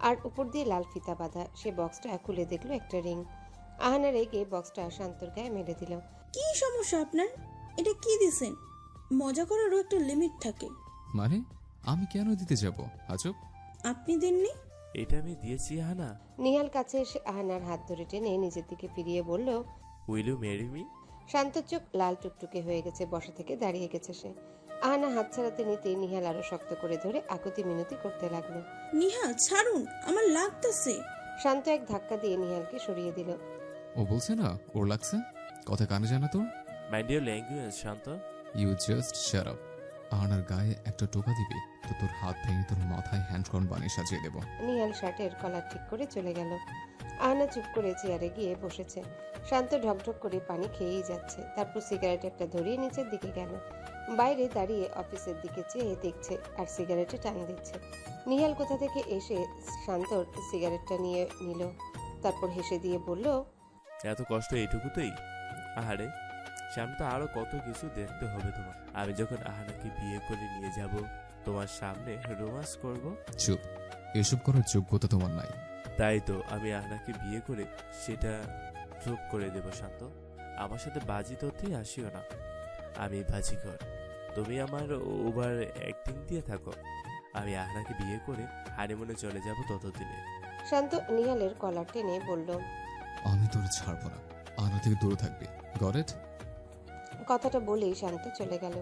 আর উপর দিয়ে লাল ফিতা বাঁধা। সে বক্সটা খুলে দেখলো একটা রিং। আহানা রেগে বক্সটা শান্তর গায়ে মেরে দিল। কি সমস্যা আপনার? এটা কি দিছেন? মজা করারও একটা লিমিট থাকে। মানে আমি কেন দিতে যাব? আজব। আপনি দেননি? এটা আমি দিয়েছি আহানা। নিহাল কাছে এসে আহানার হাত ধরে টেনে নিজের দিকে ফিরিয়ে বলল, উইল ইউ ম্যারি মি? শান্তর চোখ লাল টুকটুকে হয়ে গেছে, বসা থেকে দাঁড়িয়ে গেছে সে। আহানা হাত ছাড়াতে নিতে নিহাল আরো শক্ত করে ধরে আকুতি মিনতি করতে লাগলো। নিহাল ছাড়ুন, আমার লাগতেছে। শান্ত এক ধাক্কা দিয়ে নিহালকে সরিয়ে দিল। ও বলছে না ওর লাগছে, কথা কানে জানা তোর? মাইন্ড ইউর ল্যাঙ্গুয়েজ শান্ত। You just shut up. আহানার গায়ে একটা টোকা দিবি তো তোর হাত ভেঙে তোর মাথায় হ্যান্ডক্রাউন বানিয়ে সাজিয়ে দেবো। নিহাল শার্টের কলার ঠিক করে চলে গেল। আহানা চুপ করে চেয়ারে গিয়ে বসেছে। শান্ত ঢকঢক করে পানি খেয়েই যাচ্ছে। তারপর সিগারেট একটা ধরিয়ে নিচের দিকে গেল। বাইরে দাঁড়িয়ে অফিসের দিকে চেয়ে দেখছে আর সিগারেটে টান দিচ্ছে। নিহাল কোথা থেকে এসে শান্তর সিগারেটটা নিয়ে নিল। তারপর হেসে দিয়ে বলল, এত কষ্ট এইটুকুতেই? আহারে, সামনে তো আরো কত কিছু দেখতে হবে তোমার। আমি যখন আহানাকে বিয়ে করে নিয়ে যাব, তোমার সামনে রোমান্স করব। চুপ, এসব করার যোগ্যতা তোমার নাই। তাই তো আমি আহানাকে বিয়ে করে সেটা প্রুভ করে দেব। শান্ত, আমার সাথে বাজি ধরতেই আসিও না। আমি বাজিঘর, তুমি আমার ওভার অ্যাক্টিং দিয়ে থাকো। আমি আহানাকে বিয়ে করে হানিমুনে চলে যাব ততদিনে। শান্ত নিহালের কলার টেনে বলল, আমি তোর ছাড়বো না, আহানা থেকে দূরে থাকবি। Got it? কথাটা বলেই শান্ত চলে গেল।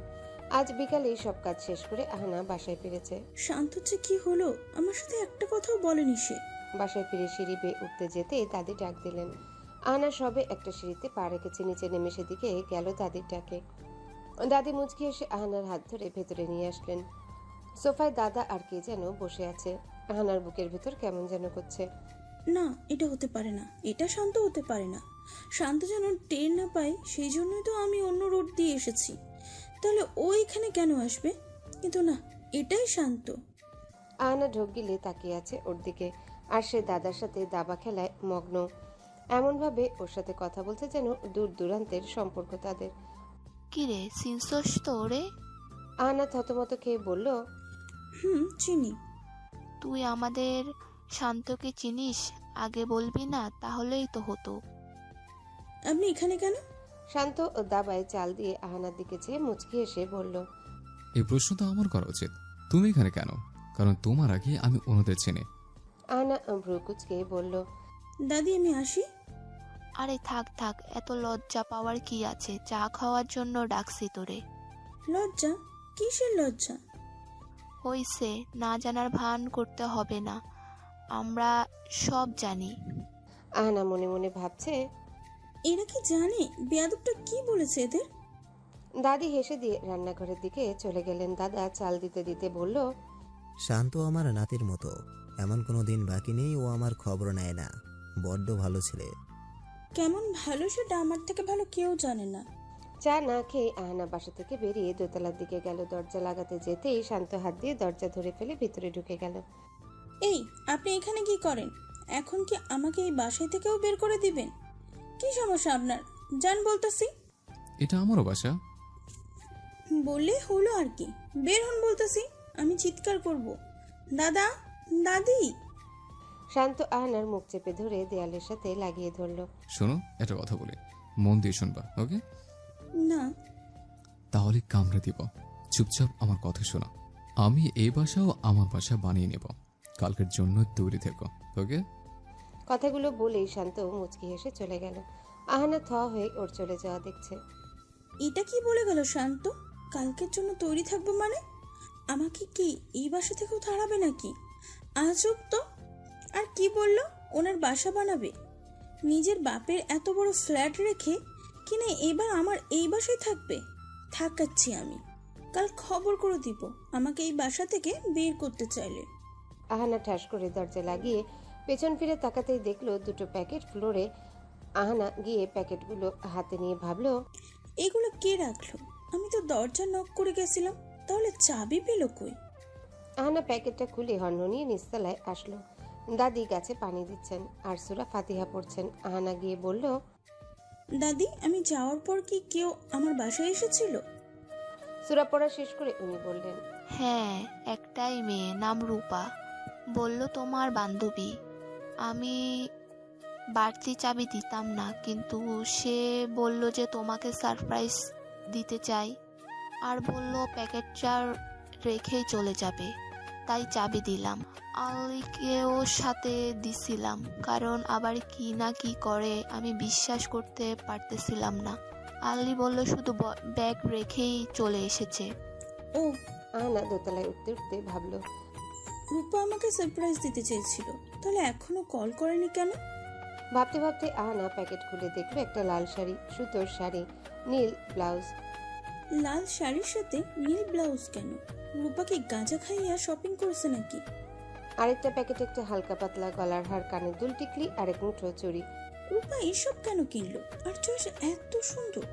আজ বিকালেই সব কাজ শেষ করে আহানা বাসায় ফিরেছে। শান্ত যে কি হলো, আমার সাথে একটা কথাও বলেনি সে। বাসায় ফিরে সিঁড়ি বেয়ে উঠতে যেতে দাদি ডাক দিলেন। আহানা সবে একটা সিঁড়িতে পা রেখেছে, নিচে নেমে সেদিকে গেল দাদির ডাকে। দাদি মুচকি এসে আহানার হাত ধরে ভেতরে নিয়ে আসলেন। সোফায় দাদা আর কে যেন বসে আছে। আহানার বুকের ভেতর কেমন যেন করছে। না, এটা হতে পারে না, এটা শান্ত হতে পারে না। শান্ত যেন টের না পায়, সেই জন্যই তো আমি অন্য রোড দিয়ে এসেছি। তাহলে ও এখানে কেন আসবে? কিন্তু না, এটাই শান্ত। আহানা ঢোক গিলে তাকিয়ে আছে ওর দিকে, আর সে দাদার সাথে দাবা খেলায় মগ্ন। এমনভাবে ওর সাথে কথা বলছে যেন দূর দূরান্তের সম্পর্ক তাদের। কিরে চিনছস তো ওরে? আহানা থতমত খেয়ে বলল, চিনি। তুই আমাদের শান্তকে চিনিস? আগে বলবি না, তাহলেই তো হতো। আপনি এখানে কেন? শান্ত ও দাবায় চাল দিয়ে আহানার দিকে চেয়ে মুচকি এসে বলল, এই প্রশ্ন তো আমার করা উচিত। তুমি এখানে কেন? কারণ তোমার আগে আমি ওনাদের চিনি। আহানা ভ্রু কুচকে বলল, দাদি আমি আসি। আরে থাক থাক, এত লজ্জা পাওয়ার কি আছে? চা খাওয়ার জন্য ডাকছি তোরে। লজ্জা? কিসের লজ্জা? হইছে, না জানার ভান করতে হবে না, আমরা সব জানি। আহানা মনে মনে ভাবছে, এরা কি জানে বেয়াদবটা কি বলেছে এদের? দাদি হেসে দিয়ে রান্নাঘরের দিকে চলে গেলেন। দাদা চাল দিতে দিতে বলল, শান্ত আমার নাতির মতো, এমন কোনো দিন বাকি নেই ও আমার খবর নেয় না। বড্ড ভালো ছেলে। কেমন ভালো সেটা আমার থেকে ভালো কেউ জানে না। চা না খেয়ে আহানা বাসা থেকে বেরিয়ে দোতলার দিকে গেল। দরজা লাগাতে যেতেই শান্ত হাত দিয়ে দরজা ধরে ফেলে ভিতরে ঢুকে গেল। এই, আপনি এখানে কি করেন? এখন কি আমাকে এই বাসায় থেকেও বের করে দিবেন? কি সমস্যা আপনার? জান বলতেছি। এটা আমারও বাসা। বললে হলো আর কি, বের হন বলতেছি। আমি চিৎকার করব। দাদা, দাদি। শান্ত আহানার মুখ চেপে ধরে দেয়ালের সাথে লাগিয়ে ধরল। শোনো, একটা কথা বলি, মন দিয়ে শুনবা, ওকে? না। তাহলে কামড়ে দিব। চুপচাপ আমার কথা শোনো। আমি এই বাসাও আমার বাসা বানিয়ে নেব। কালকের জন্য তৈরি থেকো, ওকে? কথাগুলো বলেই শান্ত মুচকি হেসে চলে গেল। আহানা থ হয়ে ওর চলে যাওয়া দেখছে। এটা কি বলে গেল শান্ত? কালকের জন্য তৈরি থাকবো মানে? আমাকে কি এই বাসা থেকেও তাড়াবে নাকি? আজব তো। আর কি বললো, ওনার বাসা বানাবে? নিজের বাপের এত বড় ফ্ল্যাট রেখে কিনা এবার আমার এই বাসায় থাকবে? থাকাচ্ছি আমি। কাল খবর করে দিব আমাকে এই বাসা থেকে বের করতে চাইলে। আহানা ঠাস করে দরজা লাগিয়ে পেছন ফিরে তাকাতেই দেখলো দুটো প্যাকেট ফ্লোরে। আহানা গিয়ে প্যাকেটগুলো হাতে নিয়ে ভাবলো, এগুলো কে রাখলো? আমি তো দরজা নক করে গেছিলাম, তাহলে চাবি পেল কই? আহানা প্যাকেটটা খুলে হনহনিয়ে নিচতলায় আসলো। দাদি গাছে পানি দিচ্ছেন আর সূরা ফাতিহা পড়ছেন। আহানা গিয়ে বলল, দাদি, আমি যাওয়ার পর কি কেউ আমার বাসায় এসেছিল? সূরা পড়া শেষ করে উনি বললেন, হ্যাঁ, একটাই মেয়ে, নাম রূপা। বলল তোমার বান্ধবী। আমি বাড়তি চাবি দিতাম না, কিন্তু সে বলল যে তোমাকে সারপ্রাইজ দিতে চাই, আর বলল প্যাকেটটা রেখেই চলে যাবে। তাই চাবি দিলাম। আলীকেও সাথে দিছিলাম, কারণ আবার কি না কি করে আমি বিশ্বাস করতে পারতেছিলাম না। আলী বলল শুধু ব্যাগ রেখেই চলে এসেছে। ও, আহানা দোতলায় উঠতে উঠতে ভাবলো, রূপা আমাকে সারপ্রাইজ দিতে চেয়েছিল, তাহলে এখনো কল করেনি কেন? ভাবতে ভাবতে আহানা প্যাকেট খুলে দেখলো একটা লাল শাড়ি, সুতোর শাড়ি, নীল ব্লাউজ। লাল শাড়ির সাথে নীল ব্লাউজ কেন? রূপা কি গাঁজা খাইয়া শপিং করেছে নাকি? আরেকটা প্যাকেট একটা হালকা পাতলা গলার হার, কানের দুল, টিকলি আর এক মুঠো চুড়ি। রূপা এসব কেন কিনলো? আর চয়েস এত সুন্দর।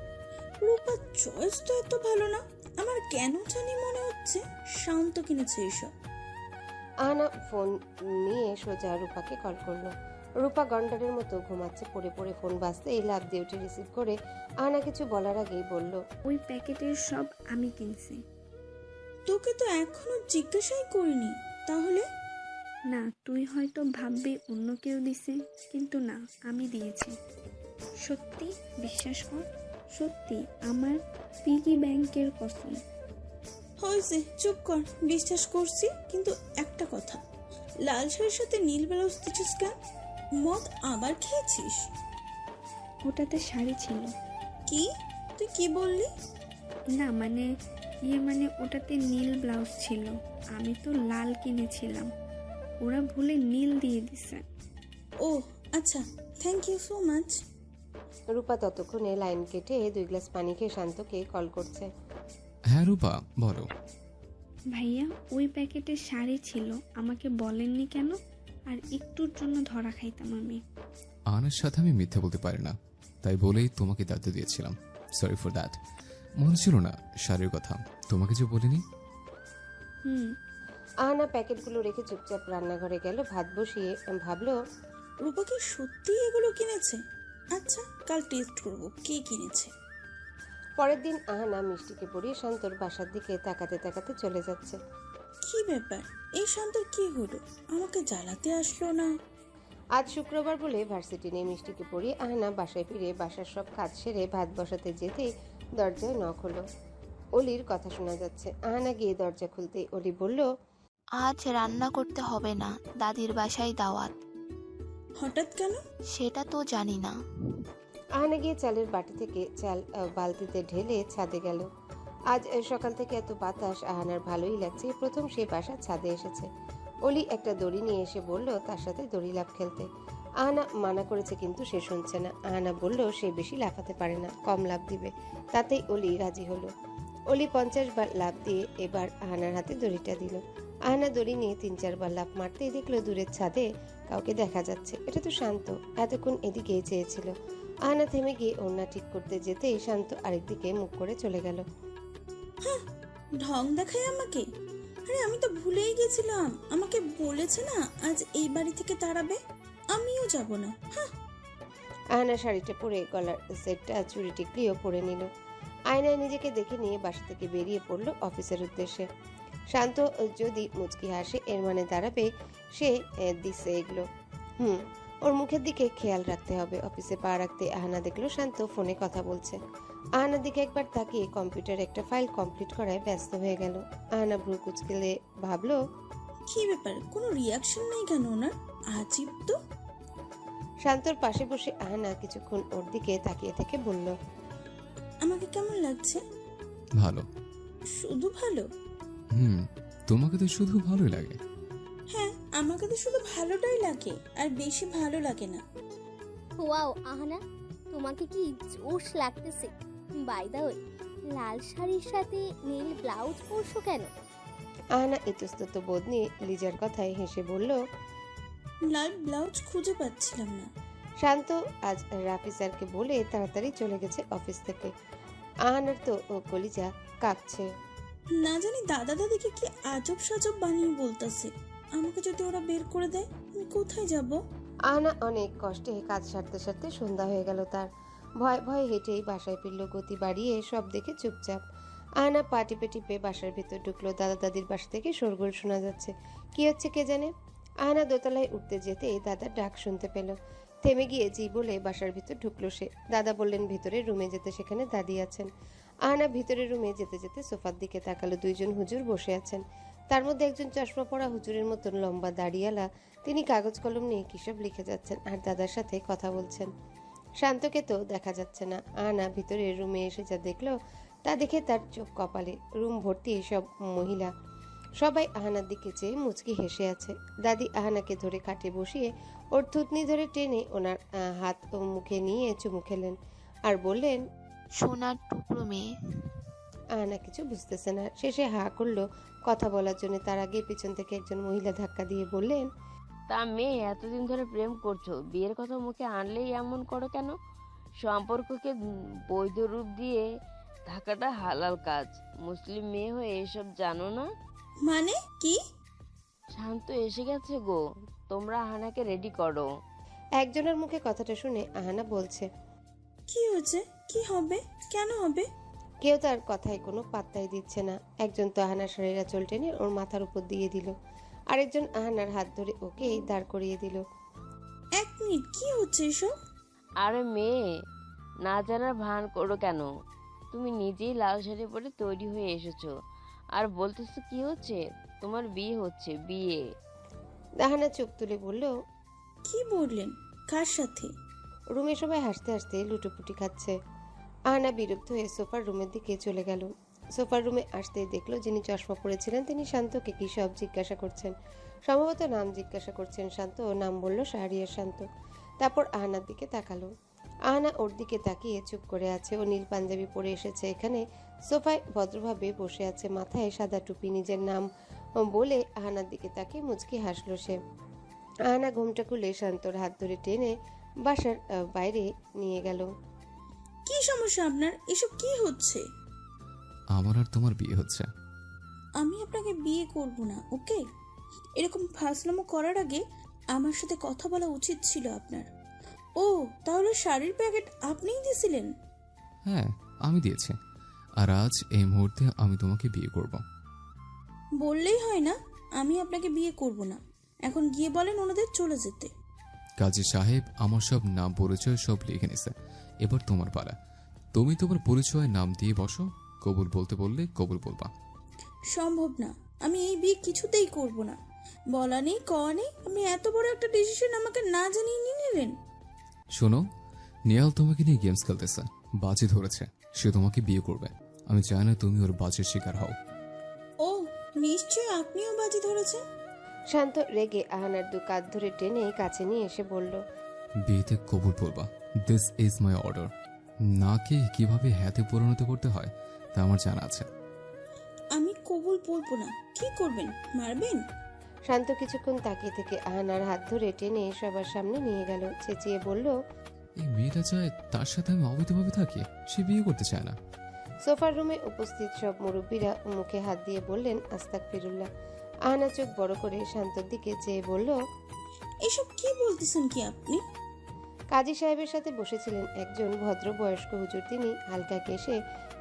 রূপার চয়েস তো এত ভালো না। আমার কেন জানি মনে হচ্ছে শান্ত কিনেছে এসব। আহানা ফোন নিয়ে সোজা রূপাকে কল করলো। রূপা গন্ডারের মতো ঘুমাচ্ছে। পড়ে পড়ে ফোন বাজতেই লাফ দিয়ে উঠে রিসিভ করে আহানা কিছু বলার আগেই বলল, ওই প্যাকেটের সব আমি কিনছি। তোকে তো এখনো জিজ্ঞাসাই করিনি। তাহলে? না, তুই হয়তো ভাববি অন্য কেউ দিছে, কিন্তু না, আমি দিয়েছি। সত্যি বিশ্বাস কর, সত্যি, আমার পিগি ব্যাংকের কসম। হয়েছে, চুপ কর। বিশ্বাস করছি, কিন্তু একটা কথা, লাল শাড়ির সাথে নীল ব্লাউজ দিচ্ছিস কেন? মদ আবার খেয়েছিস? ওটাতে শাড়ি ছিল। কি? তুই কি বললি? না মানে ওটাতে নীল ব্লাউজ ছিল, আমি তো লাল কিনেছিলাম, ওরা ভুলে নীল দিয়ে দিছে। ও আচ্ছা, থ্যাংক ইউ সো মাচ। রূপা ততক্ষণে লাইন কেটে 2 গ্লাস পানি খেয়ে শান্তকে কল করছে। হ্যাঁ রূপা, বলো। ভাইয়া, ওই প্যাকেটে শাড়ি ছিল, আমাকে বলেননি কেন? আর একটুর জন্য ধরা খাইতাম আমি। আনার সাথে আমি মিথ্যা বলতে পারি না, তাই বলেই তোমাকে দায়িত্ব দিয়েছিলাম। Sorry for that. মনে ছিল না শাড়ির কথা, তোমাকে যে বলিনি। আহানা প্যাকেটগুলো রেখে চুপচাপ রান্নাঘরে গেল। ভাত বসিয়ে ভাবলো, রূপা কি সত্যি এগুলো কিনেছে? আচ্ছা, কাল টেস্ট করব কে কিনেছে। পরের দিন আহানা মিষ্টিকে পড়িয়ে শান্তর বাসার দিকে তাকাতে তাকাতে চলে যাচ্ছে। কি ব্যাপার? এই শান্তর কি হলো? আমাকে জ্বালাতে আসলো না। আজ শুক্রবার বলে ভার্সিটি নেই। মিষ্টিকে পড়িয়ে আহানা বাসায় ফিরে বাসার সব কাজ সেরে ভাত বসাতে যেতেই দরজায় নক হলো। অলির কথা শোনা যাচ্ছে। আহানা গিয়ে দরজা খুলতেই অলি বলল, আজ রান্না করতে হবে না, দাদির বাসায় দাওয়াত। হঠাৎ কেন? সেটা তো জানি না। আহানা গিয়ে চালের বাটি থেকে চাল বালতিতে ঢেলে ছাদে গেল। আজ সকাল থেকে এত বাতাস, আহানার ভালোই লাগছে। প্রথম সে বাসার ছাদে এসেছে। অলি একটা দড়ি নিয়ে এসে বলল তার সাথে দড়ি লাফ খেলতে। আহানা মানা করেছে, কিন্তু সে শুনছে না। আহানা বলল সে বেশি লাফাতে পারে না, কম লাফ দিবে। তাতেই অলি রাজি হলো। অলি 50 বার লাফ দিয়ে এবার আহানার হাতে দড়িটা দিল। আহানা দড়ি নিয়ে 3-4 বার লাফ মারতেই দেখলো দূরের ছাদে কাউকে দেখা যাচ্ছে। এটা তো শান্ত, এতক্ষণ এদিকেই চেয়েছিল। আহানা থেমে গিয়ে ওড়না ঠিক করতে যেতেই শান্ত আরেকদিকে মুখ করে চলে গেল। হ্যাঁ, ঢং দেখায় আমাকে। আরে আমি তো ভুলেই গেছিলাম, আমাকে বলেছে না আজ এই বাড়ি থেকে তাড়াবে। আমিও যাব না। হ্যাঁ। আহানা শাড়িটা পরে গলার সেটটা চুড়ি টিকলিও পরে নিল। আয়নায় নিজেকে দেখে নিয়ে বাসা থেকে বেরিয়ে পড়ল অফিসের উদ্দেশ্যে। শান্ত যদি মুচকি হাসে, এর মানে দাঁড়াবে সে দিচ্ছে এগুলো। ওর মুখের দিকে খেয়াল রাখতে হবে। অফিসে পা রাখতে আহানা দেখলো শান্ত ফোনে কথা বলছে। আহানার দিকে একবার তাকিয়ে কম্পিউটারে একটা ফাইল কমপ্লিট করায় ব্যস্ত হয়ে গেল। আহানা ভ্রু কুচকেলে ভাবলো, কি ব্যাপার, কোনো রিয়াকশন নেই কেন ওনার? আজীব তো। শান্তর পাশে বসে আহানা কিছুক্ষণ ওর দিকে তাকিয়ে থেকে বলল, আমাকে কেমন লাগছে? ভালো। শুধু ভালো? তোমাকে তো শুধু ভালোই লাগে। হ্যাঁ, আমাকে তো শুধু ভালোটাই লাগে, আর বেশি ভালো লাগে না। ওয়াও আহানা, তোমাকে কি জোশ লাগতেছে। বাই দা ওয়ে, লাল শাড়ির সাথে নীল ব্লাউজ পরছো কেন? আহানা ইতস্তত বোধ নিয়ে লিজার কথায় হেসে বলল, লাল ব্লাউজ খুঁজে পাচ্ছিলাম না। শান্ত আজ রাফি স্যারকে বলে তাড়াতাড়ি চলে গেছে অফিস থেকে। আহানার তো কলিজা কাঁপছে। না জানি দাদা দাদিকে কি আজব সাজব বানিয়ে বলতেছে। আমাকে যদি ওরা বের করে দেয়, আমি কোথায় যাব? আহানা অনেক কষ্টে কাজ সারতে সারতে সন্ধ্যা হয়ে গেল তার। ভয় ভয়ে হেঁটেই বাসায় ফিরল, গতি বাড়িয়ে সব দেখে চুপচাপ। আহানা পা টিপে টিপে বাসার ভিতর ঢুকলো। দাদা দাদির বাসা থেকে শোরগোল শোনা যাচ্ছে। কি হচ্ছে কে জানে। আহানা দোতলায় উঠতে যেতে দাদার ডাক শুনতে পেল। থেমে গিয়ে জি বলে বাসার ভিতর ঢুকলো সে। দাদা বললেন ভিতরের রুমে যেতে, সেখানে দাদি আছেন। আহানা ভিতরের রুমে যেতে যেতে সোফার দিকে তাকালো। 2 জন হুজুর বসে আছেন। তার মধ্যে একজন চশমা পরা হুজুরের মতন লম্বা দাড়িয়ালা, তিনি কাগজ কলম নিয়ে কিসব লিখে যাচ্ছেন আর দাদার সাথে কথা বলছেন। শান্তকে তো দেখা যাচ্ছে না। আহানা ভিতরে রুমে এসে যা দেখলো তা দেখে তার চোখ কপালে। রুম ভর্তি সব মহিলা, সবাই আহানার দিকে চেয়ে মুচকি হেসে আছে। দাদি আহানাকে ধরে খাটে বসিয়ে ওর থুতনি ধরে টেনে ওনার হাত ও মুখে নিয়ে চুমু খেলেন আর বললেন, সোনার টুকরো মেয়ে। আহানা কিছু বুঝতেছে না, শেষে হা করলো কথা বলার জন্য। তার আগে পিছন থেকে একজন মহিলা ধাক্কা দিয়ে বললেন, তা মেয়ে এতদিন ধরে প্রেম করছো, বিয়ের কথা মুখে আনলেই এমন করো কেন? সম্পর্ককে বৈধ রূপ দিয়ে থাকাটা হালাল কাজ। মুসলিম মেয়ে হয়ে এসব জানো না? মানে কি? শান্ত এসে গেছে গো, তোমরা আহানাকে রেডি করো। একজনের মুখে কথাটা শুনে আহানা বলছে, কি হয়েছে? কি হবে? কেন হবে? কেউ তার কথায় কোনো পাত্তাই দিচ্ছে না। একজন তো আহানার শাড়ির আঁচল টেনে ওর মাথার উপর দিয়ে দিল, আরেকজন আহানার হাত ধরে ওকে দাঁড় করিয়ে দিল। 1 মিনিট, কি হচ্ছে এসব? আরে মেয়ে, না জানার ভান করো কেন? তুমি নিজেই লাল শাড়ি পরে তৈরি হয়ে এসেছো আর বলতেছো কি হচ্ছে? তোমার বিয়ে হচ্ছে, বিয়ে। আহানা চোখ তুলে বলল, কি বললেন? কার সাথে? রুমে সবাই হাসতে হাসতে লুটোপুটি খাচ্ছে। আহানা বিরক্ত হয়ে সোফার রুমের দিকে চলে গেল। সোফার রুমে আসতেই দেখলো যিনি চশমা পরেছিলেন তিনি শান্তকে কি সব জিজ্ঞাসা করছেন। সম্ভবত নাম জিজ্ঞাসা করছেন। শান্ত নাম বলল শাহরিয়ার শান্ত। তারপর আহানার দিকে তাকালো। আহানা ওর দিকে তাকিয়ে চুপ করে আছে। ও নীল পাঞ্জাবি পরে এসেছে এখানে, সোফায় ভদ্রভাবে বসে আছে, মাথায় সাদা টুপি। নিজের নাম বলে আহানার দিকে তাকিয়ে মুচকি হাসলো সে। আহানা ঘুমটা খুলে শান্তর হাত ধরে টেনে বাসার বাইরে নিয়ে গেল। কি সমস্যা আপনার? এসব কি হচ্ছে? আমার আর তোমার বিয়ে হচ্ছে। আমি আপনাকে বিয়ে করব না, ওকে? এরকম ফাজলামো করার আগে আমার সাথে কথা বলা উচিত ছিল আপনার। ও, তাহলে শাড়ির প্যাকেট আপনিই দিয়েছিলেন? হ্যাঁ, আমি দিয়েছি। আর আজ এই মুহূর্তে আমি তোমাকে বিয়ে করব। বললেই হয় না আমি আপনাকে বিয়ে করব না। এখন গিয়ে বলেন ওনাদের চলে যেতে। কাজী সাহেব আমার সব নাম পরিচয় সব লিখে নিছে। এবার তোমার পালা। তুমি তোমার পরিচয় নাম দিয়ে বসো। কবুল বলতে বললে কবুল বলবা। সম্ভব না, আমি এই বিয়ে কিছুতেই করব না। বলা নেই কওয়া নেই, আপনি এত বড় একটা ডিসিশন আমাকে না জানিয়ে নিয়ে নিলেন। শোনো, নিয়াল তোমাকে নিয়ে গেমস খেলতেছে, বাজি ধরেছে, সে তোমাকে বিয়ে করবে। আমি চাই না তুমি ওর বাজির শিকার হও। ও, নিশ্চয় আপনিও বাজি ধরেছেন। শান্ত রেগে আহানার দু কাঁধ ধরে টেনে কাছে নিয়ে এসে বলল, বিয়েতে কবুল বলবা। This is my order. নাকে কিভাবে হাতে পরিণত করতে হয় তা আমার জানা আছে। আমি কবুল বলবো না। কি করবেন? মারবেন? শান্ত কিছুক্ষণ তাকিয়ে থেকে আহানার হাত ধরে টেনে সবার সামনে নিয়ে গেল। চেঁচিয়ে বলল, এই মেয়েটা চায় তার সাথে আমি অবৈধভাবে থাকি, সে বিয়ে করতে চায় না। সোফার রুমে উপস্থিত সব মুরব্বীরা মুখে হাত দিয়ে বললেন আস্তাগফিরুল্লাহ। আহানা চোখ বড় করে শান্তর দিকে চেয়ে বলল, এসব কি বলতেছেন কি আপনি? কাজী সাহেবের সাথে বসেছিলেন একজন ভদ্র বয়স্ক হুজুর। তিনি হালকা কেশে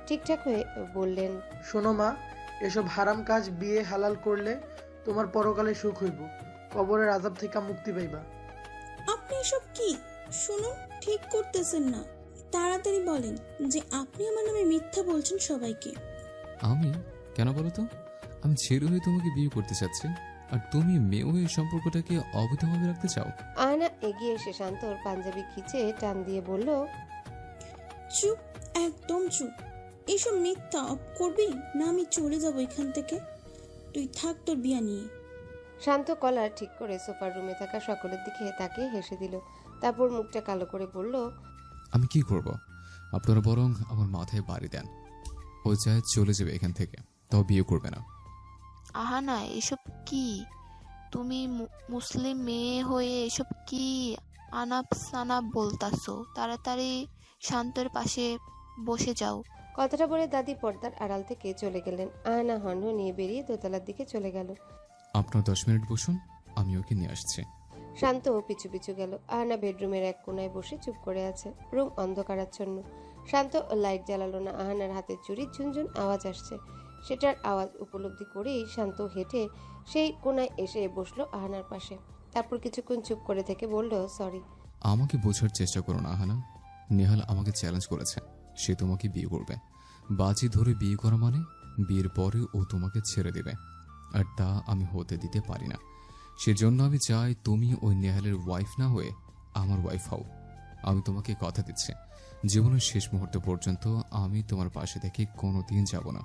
ঠিকঠাক হয়ে বললেন, শোনো মা, এসব হারাম কাজ বিয়ে হালাল করলে তোমার পরকালে সুখ হইব, কবরের আযাব থেকে মুক্তি পাইবা। আপনি এসব কি? শুনুন, ঠিক করতেছেন না। তাড়াতাড়ি বলেন যে আপনি আমার নামে মিথ্যা বলছেন সবাইকে। আমি কেন বলো তো? আমি ছেলে হয়ে তোমাকে বিয়ে করতে চাচ্ছি, আর তুমি মেয়ে হয়ে সম্পর্কটাকে অবৈধভাবে রাখতে চাও। আয়না এগিয়ে এসে শান্তর পাঞ্জাবি খিচে টান দিয়ে বলল, চুপ, একদম চুপ। এসব মিথ্যা অফ করবি না আমি চলে যাব এখান থেকে। তুই থাক তোর বিয়া নিয়ে। শান্ত কলার ঠিক করে সোফার রুমে থাকা সকলের দিকে তাকিয়ে হেসে দিল। তারপর মুখটা কালো করে বলল, আমি কি করব? আপনারা বরং আমার মাথায় বাড়ি দেন। ও চায় চলে যাবে এখান থেকে, তাও বিয়ে করবে না। আহানা, এসব কি? তুমি মুসলিম মেয়ে হয়ে এসব কি আনাপ সানাপ বলতাছো? তাড়াতাড়ি শান্তর পাশে বসে যাও। কথাটা বলে দাদি পর্দার আড়াল থেকে চলে গেলেন। আয়না হন্ড নিয়ে বেরিয়ে দোতলার দিকে চলে গেল। আপনার 10 মিনিট বসুন, আমি ওকে নিয়ে আসছি। শান্ত পিছু পিছু গেল। আয়না বেডরুমের এক কোনায় বসে চুপ করে আছে। রুম অন্ধকারাচ্ছন্ন। শান্ত লাইট জ্বালালো না। আহানার হাতে চুরির ঝুনঝুন আওয়াজ আসছে। সেটার আওয়াজ উপলব্ধি করেই শান্ত হেঁটে সেই কোনায় এসে বসলো আহানার পাশে। তারপর কিছুক্ষণ চুপ করে থেকে বলল, সরি। আমাকে বোঝার চেষ্টা করো না আহানা। নেহাল আমাকে চ্যালেঞ্জ করেছে, সে তোমাকে বিয়ে করবে। বাজি ধরে বিয়ে করা মানে বিয়ের পরে ও তোমাকে ছেড়ে দেবে। আর তা আমি হতে দিতে পারি না। সেজন্য আমি চাই তুমি ওই নেহালের ওয়াইফ না হয়ে আমার ওয়াইফ হও। আমি তোমাকে কথা দিচ্ছি, জীবনের শেষ মুহূর্ত পর্যন্ত আমি তোমার পাশে থেকে কোনোদিন যাব না।